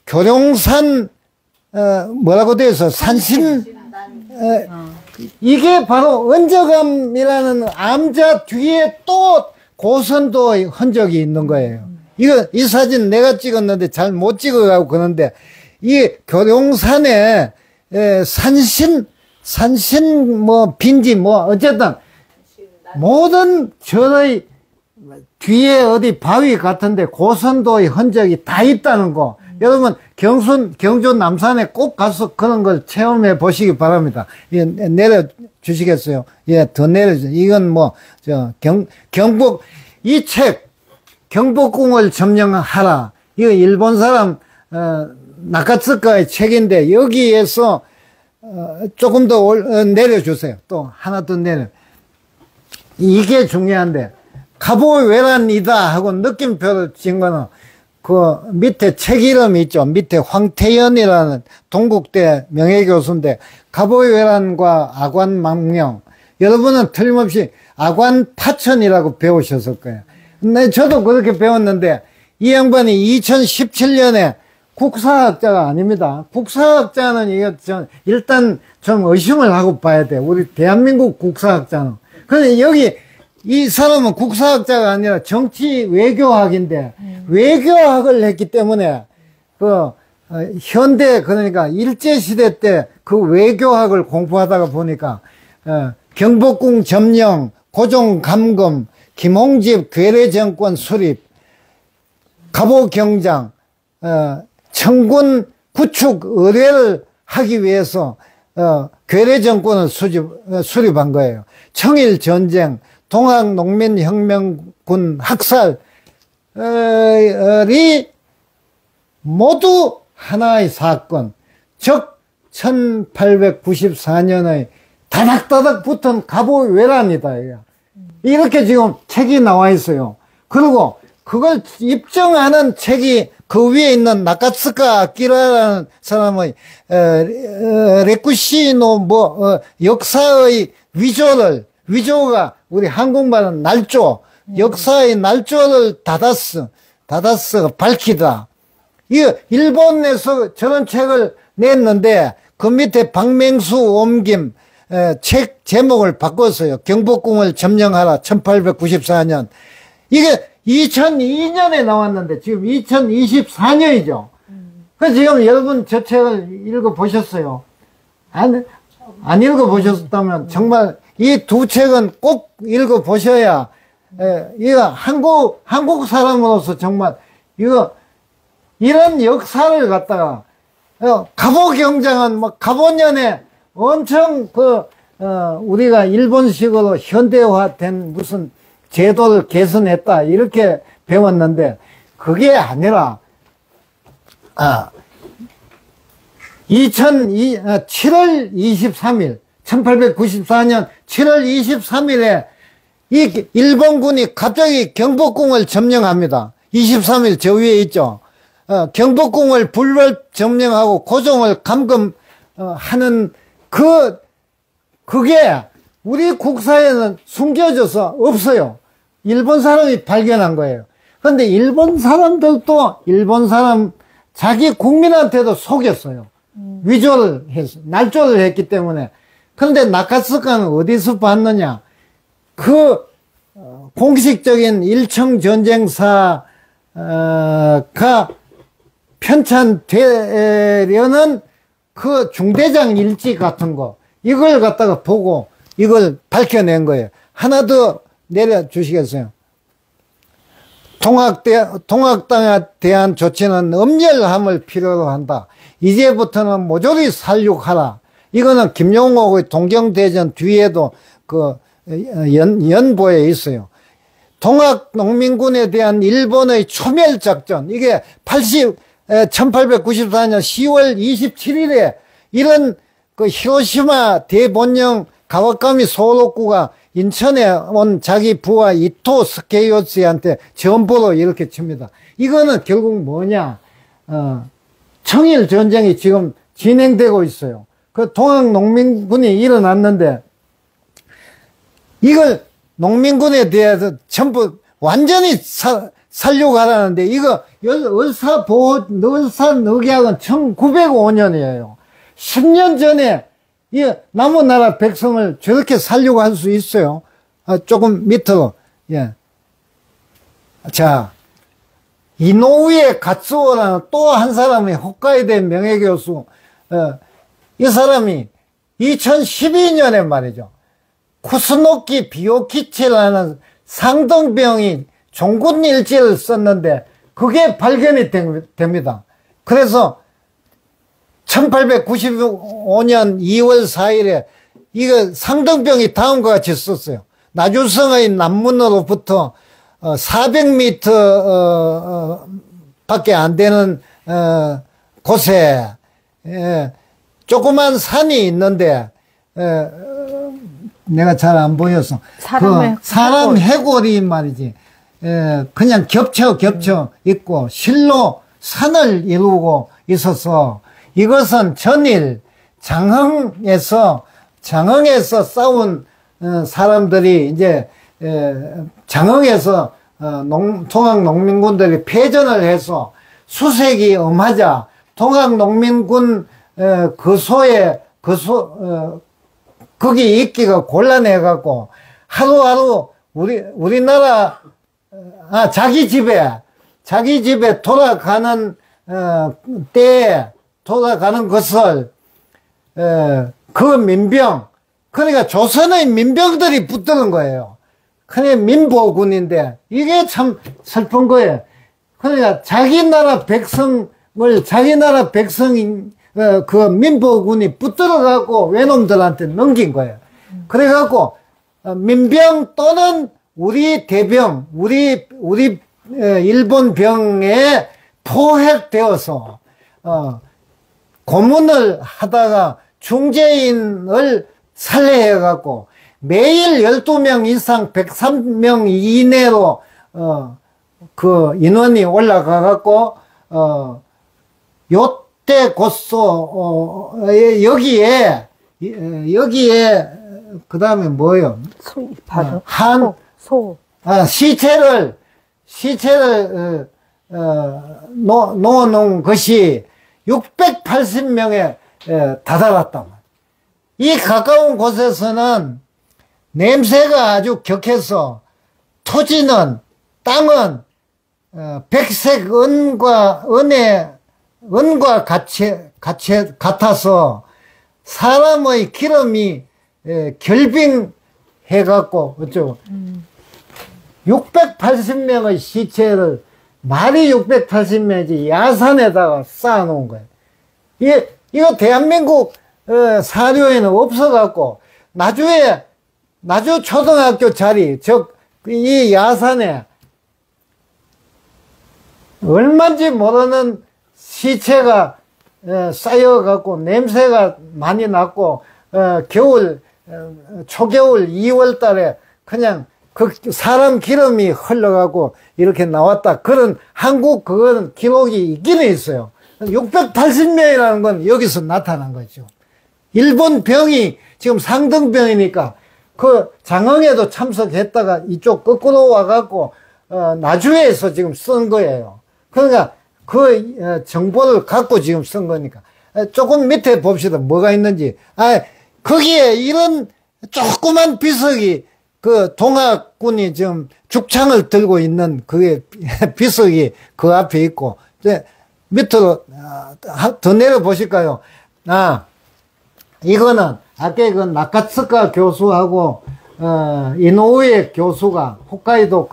교령산 뭐라고 돼서 이게 바로 은저감이라는 암자 뒤에 또 고선도의 흔적이 있는 거예요. 이 사진 내가 찍었는데 잘 못 찍어가고 그러는데, 이 교룡산에, 산신, 빈지, 어쨌든, 모든 절의 뒤에 어디 바위 같은데 고선도의 흔적이 다 있다는 거. 여러분, 경주 남산에 꼭 가서 그런 걸 체험해 보시기 바랍니다. 예, 내려주시겠어요? 예, 더 내려주세요. 이건 경복, 이 책, 경복궁을 점령하라. 이거 일본 사람, 나카츠카의 책인데, 여기에서, 조금 더 내려주세요. 또, 하나 더 이게 중요한데, 가보외란이다 하고 느낌표를 진 거는, 밑에 책 이름이 있죠. 밑에 황태연이라는 동국대 명예교수인데, 가보외란과 아관망명. 여러분은 틀림없이 아관파천이라고 배우셨을 거예요. 네, 저도 그렇게 배웠는데, 이 양반이 2017년에 국사학자가 아닙니다. 국사학자는 일단 좀 의심을 하고 봐야 돼. 우리 대한민국 국사학자는. 근데 여기 이 사람은 국사학자가 아니라 정치 외교학인데, 외교학을 했기 때문에, 현대, 그러니까 일제시대 때 외교학을 공부하다가 보니까, 경복궁 점령, 고종 감금, 김홍집 괴뢰정권 수립, 갑오경장, 청군 구축 의뢰를 하기 위해서 괴뢰 정권을 수립한 거예요. 청일 전쟁, 동학농민혁명군 학살이 모두 하나의 사건, 즉 1894년의 다닥다닥 붙은 갑오의 외란이다. 이렇게 지금 책이 나와 있어요. 그리고 그걸 입증하는 책이 그 위에 있는 나카츠카 아키라라는 사람의 레쿠시노 역사의 위조가 우리 한국말은 날조, 역사의 날조를 다다스 밝히다. 이 일본에서 저런 책을 냈는데 그 밑에 박맹수 옮김 책 제목을 바꿨어요. 경복궁을 점령하라 1894년. 이게 2002년에 나왔는데 지금 2024년이죠. 그래서 지금 여러분 저 책을 읽어보셨어요? 안 읽어보셨다면 정말 이 두 책은 꼭 읽어보셔야 이거 한국 사람으로서 정말 이런 역사를 갖다가 갑오경장은 갑오년에 엄청 우리가 일본식으로 현대화된 무슨 제도를 개선했다 이렇게 배웠는데 그게 아니라 7월 23일 1894년 7월 23일에 이 일본군이 갑자기 경복궁을 점령합니다. 23일 저 위에 있죠. 경복궁을 불법 점령하고 고종을 감금하는 그게 우리 국사에는 숨겨져서 없어요. 일본 사람이 발견한 거예요. 그런데 일본 사람들도 자기 국민한테도 속였어요. 위조를 했어. 날조를 했기 때문에. 그런데 나카츠카는 어디서 봤느냐? 공식적인 일청전쟁사가 편찬되려는 그 중대장 일지 같은 거, 이걸 갖다가 보고 이걸 밝혀낸 거예요. 하나 더 내려주시겠어요? 통학당에 대한 조치는 엄렬함을 필요로 한다. 이제부터는 모조리 살육하라. 이거는 김용옥의 동경대전 뒤에도 연보에 있어요. 동학농민군에 대한 일본의 초멸작전, 이게 1894년 10월 27일에 이런 히로시마 대본령 가와카미 소록구가 인천에 온 자기 부하 이토 스케이오츠한테 전보로 이렇게 칩니다. 이거는 결국 뭐냐? 청일 전쟁이 지금 진행되고 있어요. 그 동학농민군이 일어났는데 이걸 농민군에 대해서 전부 완전히 살려가라는데 이거 을사늑약은 1905년이에요. 10년 전에 이 남은 백성을 저렇게 살려고 할 수 있어요. 조금 밑으로. 예. 자, 이노우에 가츠오라는 또 한 사람이 홋카이도 명예교수. 이 사람이 2012년에 말이죠. 쿠스노키 비오키치라는 상등병이 종군일지를 썼는데 그게 발견이 됩니다. 그래서 1895년 2월 4일에 이거 상등병이 다음과 같이 썼어요. 나주성의 남문으로부터 400m 밖에 안 되는 곳에 조그만 산이 있는데 내가 잘 안 보여서 사람 해골이 말이지 그냥 겹쳐 있고 실로 산을 이루고 있어서 이것은 전일 장흥에서 싸운 사람들이 이제 장흥에서 통학농민군들이 패전을 해서 수색이 엄하자 통학농민군 거기 있기가 곤란해갖고 하루하루 우리나라 자기 집에 돌아가는 때에 돌아가는 것을 그 민병, 그러니까 조선의 민병들이 붙드는 거예요. 그게 민보군인데 이게 참 슬픈 거예요. 그러니까 자기 나라 백성을 자기 나라 백성인 그 민보군이 붙들어갖고 외놈들한테 넘긴 거예요. 그래갖고 민병 또는 우리 대병, 우리 일본 병에 포획되어서 고문을 하다가 중재인을 살해해갖고 매일 12명 이상 103명 이내로 그 인원이 올라가갖고 요때 곧소 여기에 그 다음에 뭐요? 시체를 놓아놓은 것이 680명에 다다랐다. 이 가까운 곳에서는 냄새가 아주 격해서 토지는 땅은 백색 은과 같아서 사람의 기름이 결빙해갖고 어쩌고 680명의 시체를 말이 680명이지 야산에다가 쌓아놓은 거예요. 이거 대한민국 사료에는 없어갖고 나주 초등학교 자리 이 야산에 얼마인지 모르는 시체가 쌓여갖고 냄새가 많이 났고 초겨울 2월 달에 그냥 그 사람 기름이 흘러가고 이렇게 나왔다. 그런 한국 그거는 기록이 있기는 있어요. 680명이라는 건 여기서 나타난 거죠. 일본 병이 지금 상등병이니까 그 장흥에도 참석했다가 이쪽 거꾸로 와갖고 나주에서 지금 쓴 거예요. 그러니까 그 정보를 갖고 지금 쓴 거니까 조금 밑에 봅시다. 뭐가 있는지. 거기에 이런 조그만 비석이 그 동학군이 지금 죽창을 들고 있는 그게 비석이 그 앞에 있고 이제 밑으로 더 내려 보실까요? 이거는 아까 그 나카츠카 교수하고 이노우에 교수가 홋카이도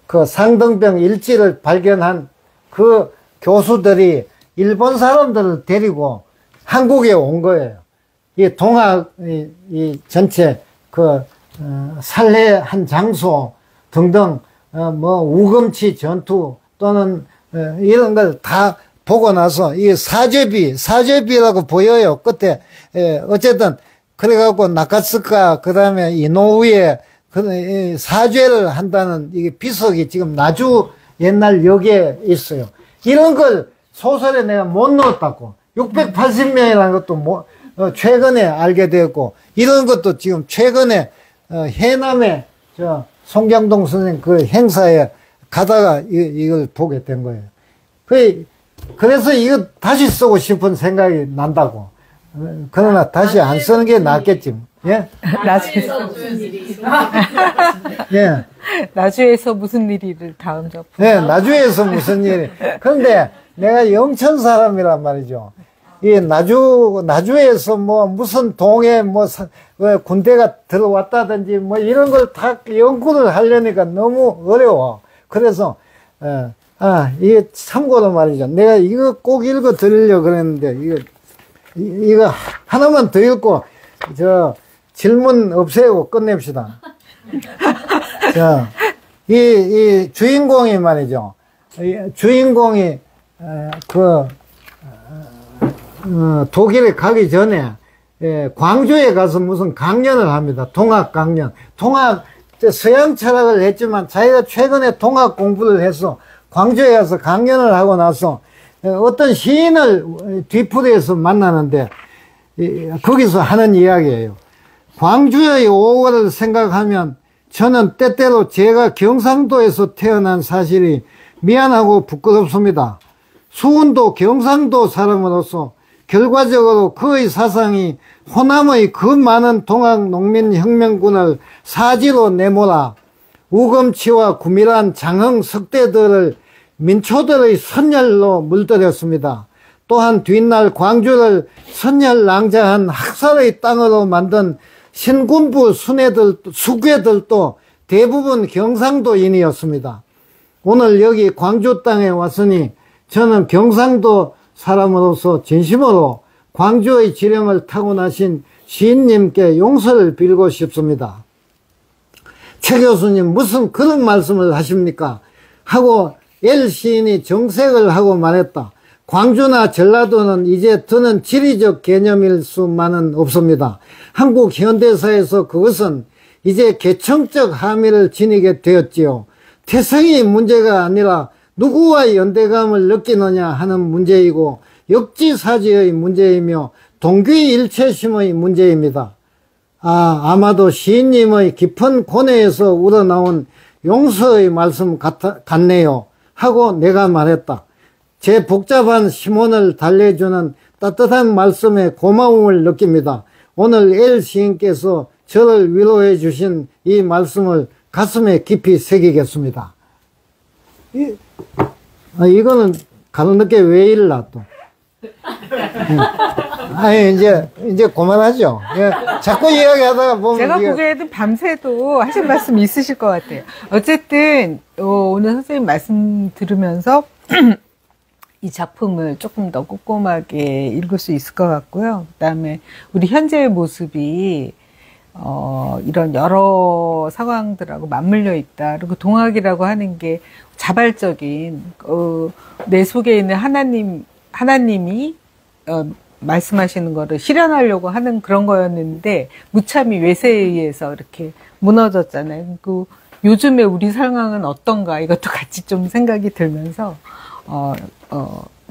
그 상등병 일지를 발견한 그 교수들이 일본 사람들을 데리고 한국에 온 거예요. 이 동학, 이 전체 살해한 장소 등등, 우금치 전투 또는 이런 걸 다 보고 나서 이 사제비라고 보여요. 끝에. 어쨌든, 그래갖고 나카츠카, 그 다음에 이노우에 사죄를 한다는 이게 비석이 지금 나주 옛날 역에 있어요. 이런 걸 소설에 내가 못 넣었다고. 680명이라는 것도 최근에 알게 되었고, 이런 것도 지금 최근에 해남에 송경동 선생님 그 행사에 가다가 이걸 보게 된 거예요. 그래서 이거 다시 쓰고 싶은 생각이 난다고. 그러나 다시 안 쓰는 게 낫겠지. 예? 나주에서 무슨 일이 예. 나주에서 무슨 일이를 다음 작품. 네, 나주에서 무슨 일이. 그런데 내가 영천 사람이란 말이죠. 이 나주에서 무슨 동에 군대가 들어왔다든지 이런 걸 다 연구를 하려니까 너무 어려워. 그래서, 이게 참고로 말이죠. 내가 이거 꼭 읽어 드리려고 그랬는데, 이거 하나만 더 읽고, 질문 없애고 끝냅시다. 이 주인공이 말이죠. 주인공이, 독일에 가기 전에, 광주에 가서 무슨 강연을 합니다. 동학 강연. 서양 철학을 했지만 자기가 최근에 동학 공부를 해서 광주에 가서 강연을 하고 나서 어떤 시인을 뒤풀이해서 만나는데, 거기서 하는 이야기예요. 광주의 5월을 생각하면 저는 때때로 제가 경상도에서 태어난 사실이 미안하고 부끄럽습니다. 수훈도 경상도 사람으로서 결과적으로 그의 사상이 호남의 그 많은 동학 농민혁명군을 사지로 내몰아 우금치와 구밀한 장흥 석대들을 민초들의 선열로 물들였습니다. 또한 뒷날 광주를 선열낭자한 학살의 땅으로 만든 신군부 수괴들도 대부분 경상도인이었습니다. 오늘 여기 광주 땅에 왔으니 저는 경상도 사람으로서 진심으로 광주의 지령을 타고나신 시인님께 용서를 빌고 싶습니다. 최 교수님 무슨 그런 말씀을 하십니까? 하고 L 시인이 정색을 하고 말했다. 광주나 전라도는 이제 더는 지리적 개념일 수만은 없습니다. 한국 현대사에서 그것은 이제 계층적 함의를 지니게 되었지요. 태생이 문제가 아니라 누구와 연대감을 느끼느냐 하는 문제이고 역지사지의 문제이며 동귀일체심의 문제입니다. 아마도 시인님의 깊은 고뇌에서 우러나온 용서의 말씀 같네요. 하고 내가 말했다. 제 복잡한 심원을 달래주는 따뜻한 말씀에 고마움을 느낍니다. 오늘 L 시인께서 저를 위로해 주신 이 말씀을 가슴에 깊이 새기겠습니다. 이거는 가로늦게 왜 이럴라 또. 아니 이제 그만하죠. 자꾸 이야기하다가 보면 제가 보기에도 밤새도 하신 말씀 있으실 것 같아요. 어쨌든 오늘 선생님 말씀 들으면서 이 작품을 조금 더 꼼꼼하게 읽을 수 있을 것 같고요. 그다음에 우리 현재의 모습이 이런 여러 상황들하고 맞물려 있다. 그리고 동학이라고 하는 게 자발적인 내 속에 있는 하나님이 말씀하시는 거를 실현하려고 하는 그런 거였는데 무참히 외세에 의해서 이렇게 무너졌잖아요. 그 요즘에 우리 상황은 어떤가 이것도 같이 좀 생각이 들면서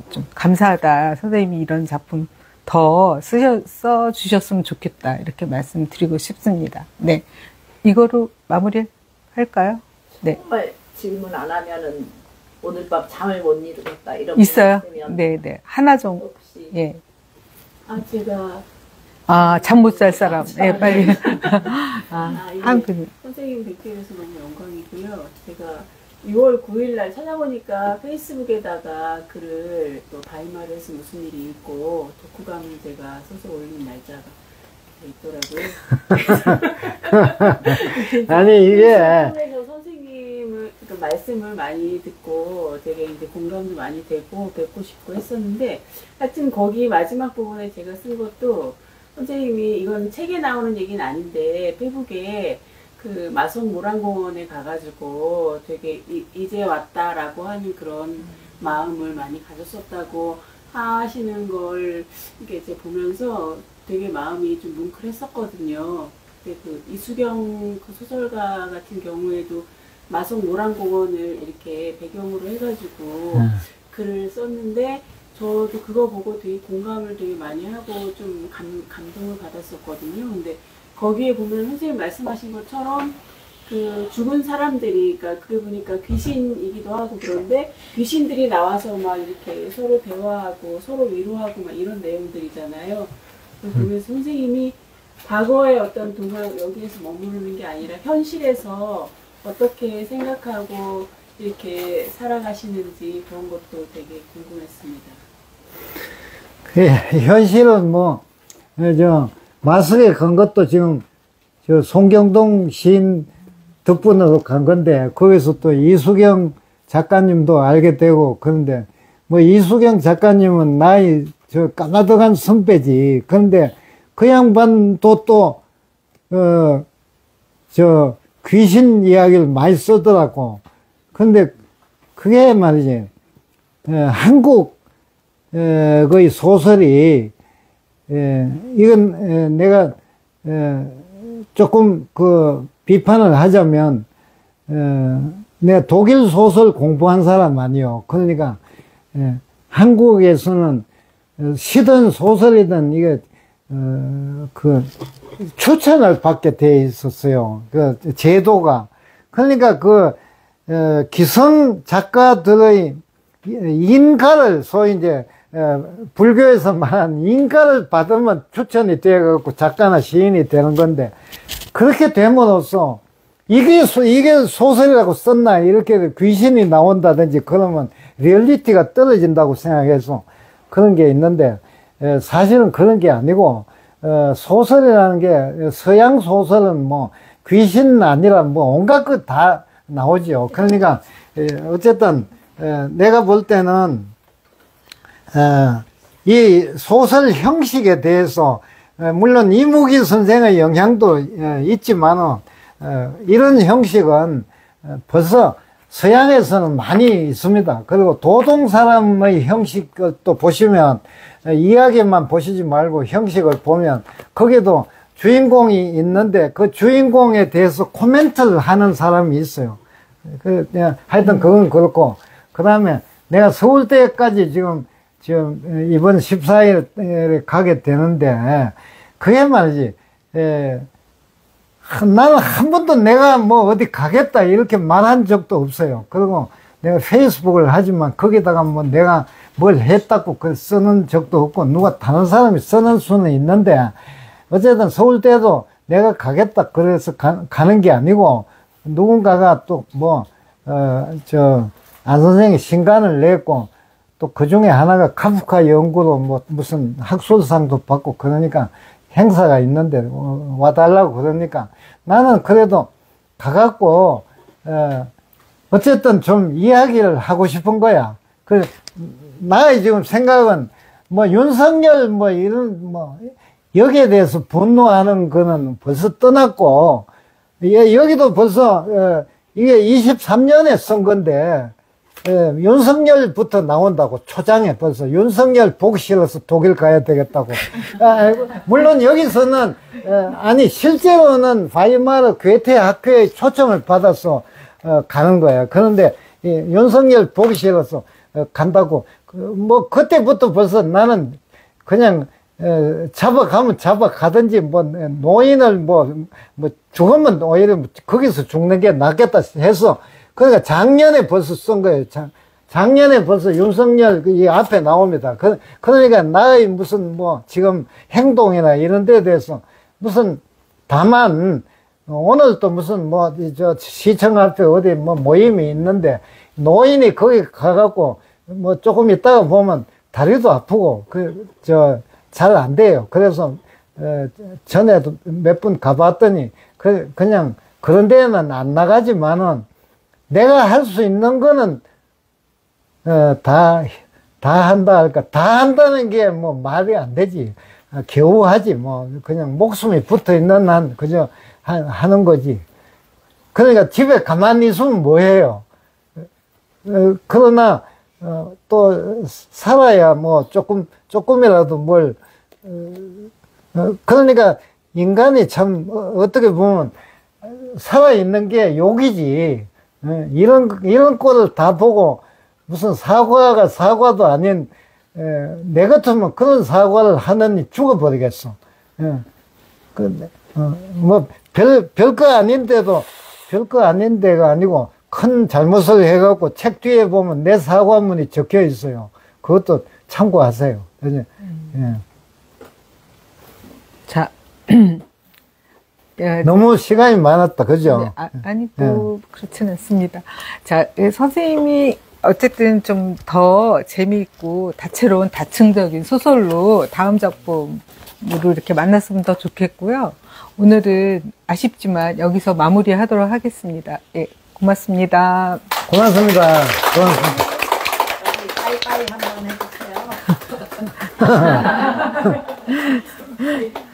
좀 감사하다. 선생님이 이런 작품 더 써주셨으면 좋겠다. 이렇게 말씀드리고 싶습니다. 네. 이거로 마무리 할까요? 네. 정말 질문 안 하면은 오늘 밤 잠을 못 이루겠다. 이런 있어요? 네네. 하나 정도. 혹시. 예. 제가. 잠 못 잘 사람. 예, 빨리. 한 분. 선생님 뵙게 돼서 너무 영광이고요. 제가 6월 9일 날 찾아보니까 페이스북에다가 글을 또 바이마르에서 무슨 일이 있고 독후감을 제가 써서 올린 날짜가 있더라고요. 아니 이게 선생님을 그 말씀을 많이 듣고 되게 이제 공감도 많이 되고 뵙고 싶고 했었는데 하여튼 거기 마지막 부분에 제가 쓴 것도 선생님이 이건 책에 나오는 얘기는 아닌데 페북에 그 마성 모란공원에 가가지고 되게 이제 왔다라고 하는 그런 마음을 많이 가졌었다고 하시는 걸 이렇게 이제 보면서 되게 마음이 좀 뭉클했었거든요. 근데 그 이수경 그 소설가 같은 경우에도 마성 모란공원을 이렇게 배경으로 해가지고 글을 썼는데 저도 그거 보고 되게 공감을 되게 많이 하고 좀 감동을 받았었거든요. 근데 거기에 보면 선생님 말씀하신 것처럼 그 죽은 사람들이, 그러니까 그게 보니까 귀신이기도 하고 그런데 귀신들이 나와서 막 이렇게 서로 대화하고 서로 위로하고 막 이런 내용들이잖아요. 보면서 선생님이 과거의 어떤 동화 여기에서 머무르는 게 아니라 현실에서 어떻게 생각하고 이렇게 살아가시는지 그런 것도 되게 궁금했습니다. 현실은 뭐, 마석에 간 것도 지금, 송경동 시인 덕분으로 간 건데, 거기서 또 이수경 작가님도 알게 되고, 그런데, 뭐, 이수경 작가님은 나이, 까마득한 선배지. 그런데, 그 양반도 또, 귀신 이야기를 많이 쓰더라고. 근데, 그게 말이지, 한국, 거의 소설이, 이건, 내가, 조금 비판을 하자면, 내가 독일 소설 공부한 사람 아니요. 그러니까, 한국에서는 시든 소설이든 이게, 추천을 받게 돼 있었어요. 제도가. 그러니까 기성 작가들의 인가를 소위 이제 불교에서 말한 인가를 받으면 추천이 되어갖고 작가나 시인이 되는 건데 그렇게 됨으로써 이게 소설이라고 썼나 이렇게 귀신이 나온다든지 그러면 리얼리티가 떨어진다고 생각해서 그런 게 있는데 사실은 그런 게 아니고 소설이라는 게 서양 소설은 뭐 귀신 아니라 뭐 온갖 것 다 나오죠. 그러니까 어쨌든 내가 볼 때는 이 소설 형식에 대해서 물론 이무기 선생의 영향도 있지만은 이런 형식은 벌써 서양에서는 많이 있습니다. 그리고 도동 사람의 형식을 또 보시면 이야기만 보시지 말고 형식을 보면 거기도 주인공이 있는데 그 주인공에 대해서 코멘트를 하는 사람이 있어요. 하여튼 그건 그렇고, 그 다음에 내가 서울대까지 지금 이번 14일에 가게 되는데, 그게 말이지, 나는 한 번도 내가 뭐 어디 가겠다 이렇게 말한 적도 없어요. 그리고 내가 페이스북을 하지만 거기다가 뭐 내가 뭘 했다고 쓰는 적도 없고, 누가 다른 사람이 쓰는 수는 있는데, 어쨌든 서울대도 내가 가겠다 그래서 가는 게 아니고, 누군가가 또 뭐, 안 선생이 신간을 냈고, 또 그 중에 하나가 카프카 연구로 뭐 무슨 학술상도 받고 그러니까 행사가 있는데 와달라고 그러니까 나는 그래도 가갖고, 어쨌든 좀 이야기를 하고 싶은 거야. 나의 지금 생각은 뭐 윤석열 뭐 이런 뭐 여기에 대해서 분노하는 거는 벌써 떠났고, 여기도 벌써 이게 23년에 선거인데 윤석열부터 나온다고. 초장에 벌써 윤석열 보기 싫어서 독일 가야 되겠다고. 물론 여기서는 아니 실제로는 바이마르 괴테 학교에 초청을 받아서 가는 거야. 그런데 윤석열 보기 싫어서 간다고. 뭐 그때부터 벌써 나는 그냥 잡아가면 잡아가든지, 뭐, 노인을 뭐 죽으면 오히려 거기서 죽는 게 낫겠다 해서, 그러니까 작년에 벌써 쓴 거예요. 작년에 벌써 윤석열 이 앞에 나옵니다. 그러니까 나의 무슨 뭐 지금 행동이나 이런 데에 대해서 무슨, 다만, 오늘 또 무슨 뭐, 시청 앞에 어디 뭐 모임이 있는데, 노인이 거기 가갖고, 뭐 조금 있다가 보면 다리도 아프고, 잘 안 돼요. 그래서 전에도 몇 번 가봤더니 그냥 그런 데는 안 나가지만은 내가 할 수 있는 거는 다 한다 할까. 다 한다는 게 뭐 말이 안 되지. 겨우 하지. 뭐 그냥 목숨이 붙어 있는 한 그저 하는 거지. 그러니까 집에 가만히 있으면 뭐해요. 그러나 또 살아야 뭐 조금이라도 뭘, 그러니까 인간이 참 어떻게 보면 살아있는 게 욕이지. 이런 꼴을 다 보고 무슨 사과가 사과도 아닌, 내 같으면 그런 사과를 하느니 죽어버리겠어. 뭐 별거 아닌데도 별거 아닌 데가 아니고 큰 잘못을 해갖고 책 뒤에 보면 내 사과문이 적혀 있어요. 그것도 참고하세요. 예. 자, 너무 시간이 많았다, 그죠? 네, 아니, 또 그렇지는 않습니다. 자, 선생님이 어쨌든 좀 더 재미있고 다채로운 다층적인 소설로 다음 작품으로 이렇게 만났으면 더 좋겠고요. 오늘은 아쉽지만 여기서 마무리하도록 하겠습니다. 예, 고맙습니다. 고맙습니다. 여기 빠이빠이 한번 해주세요.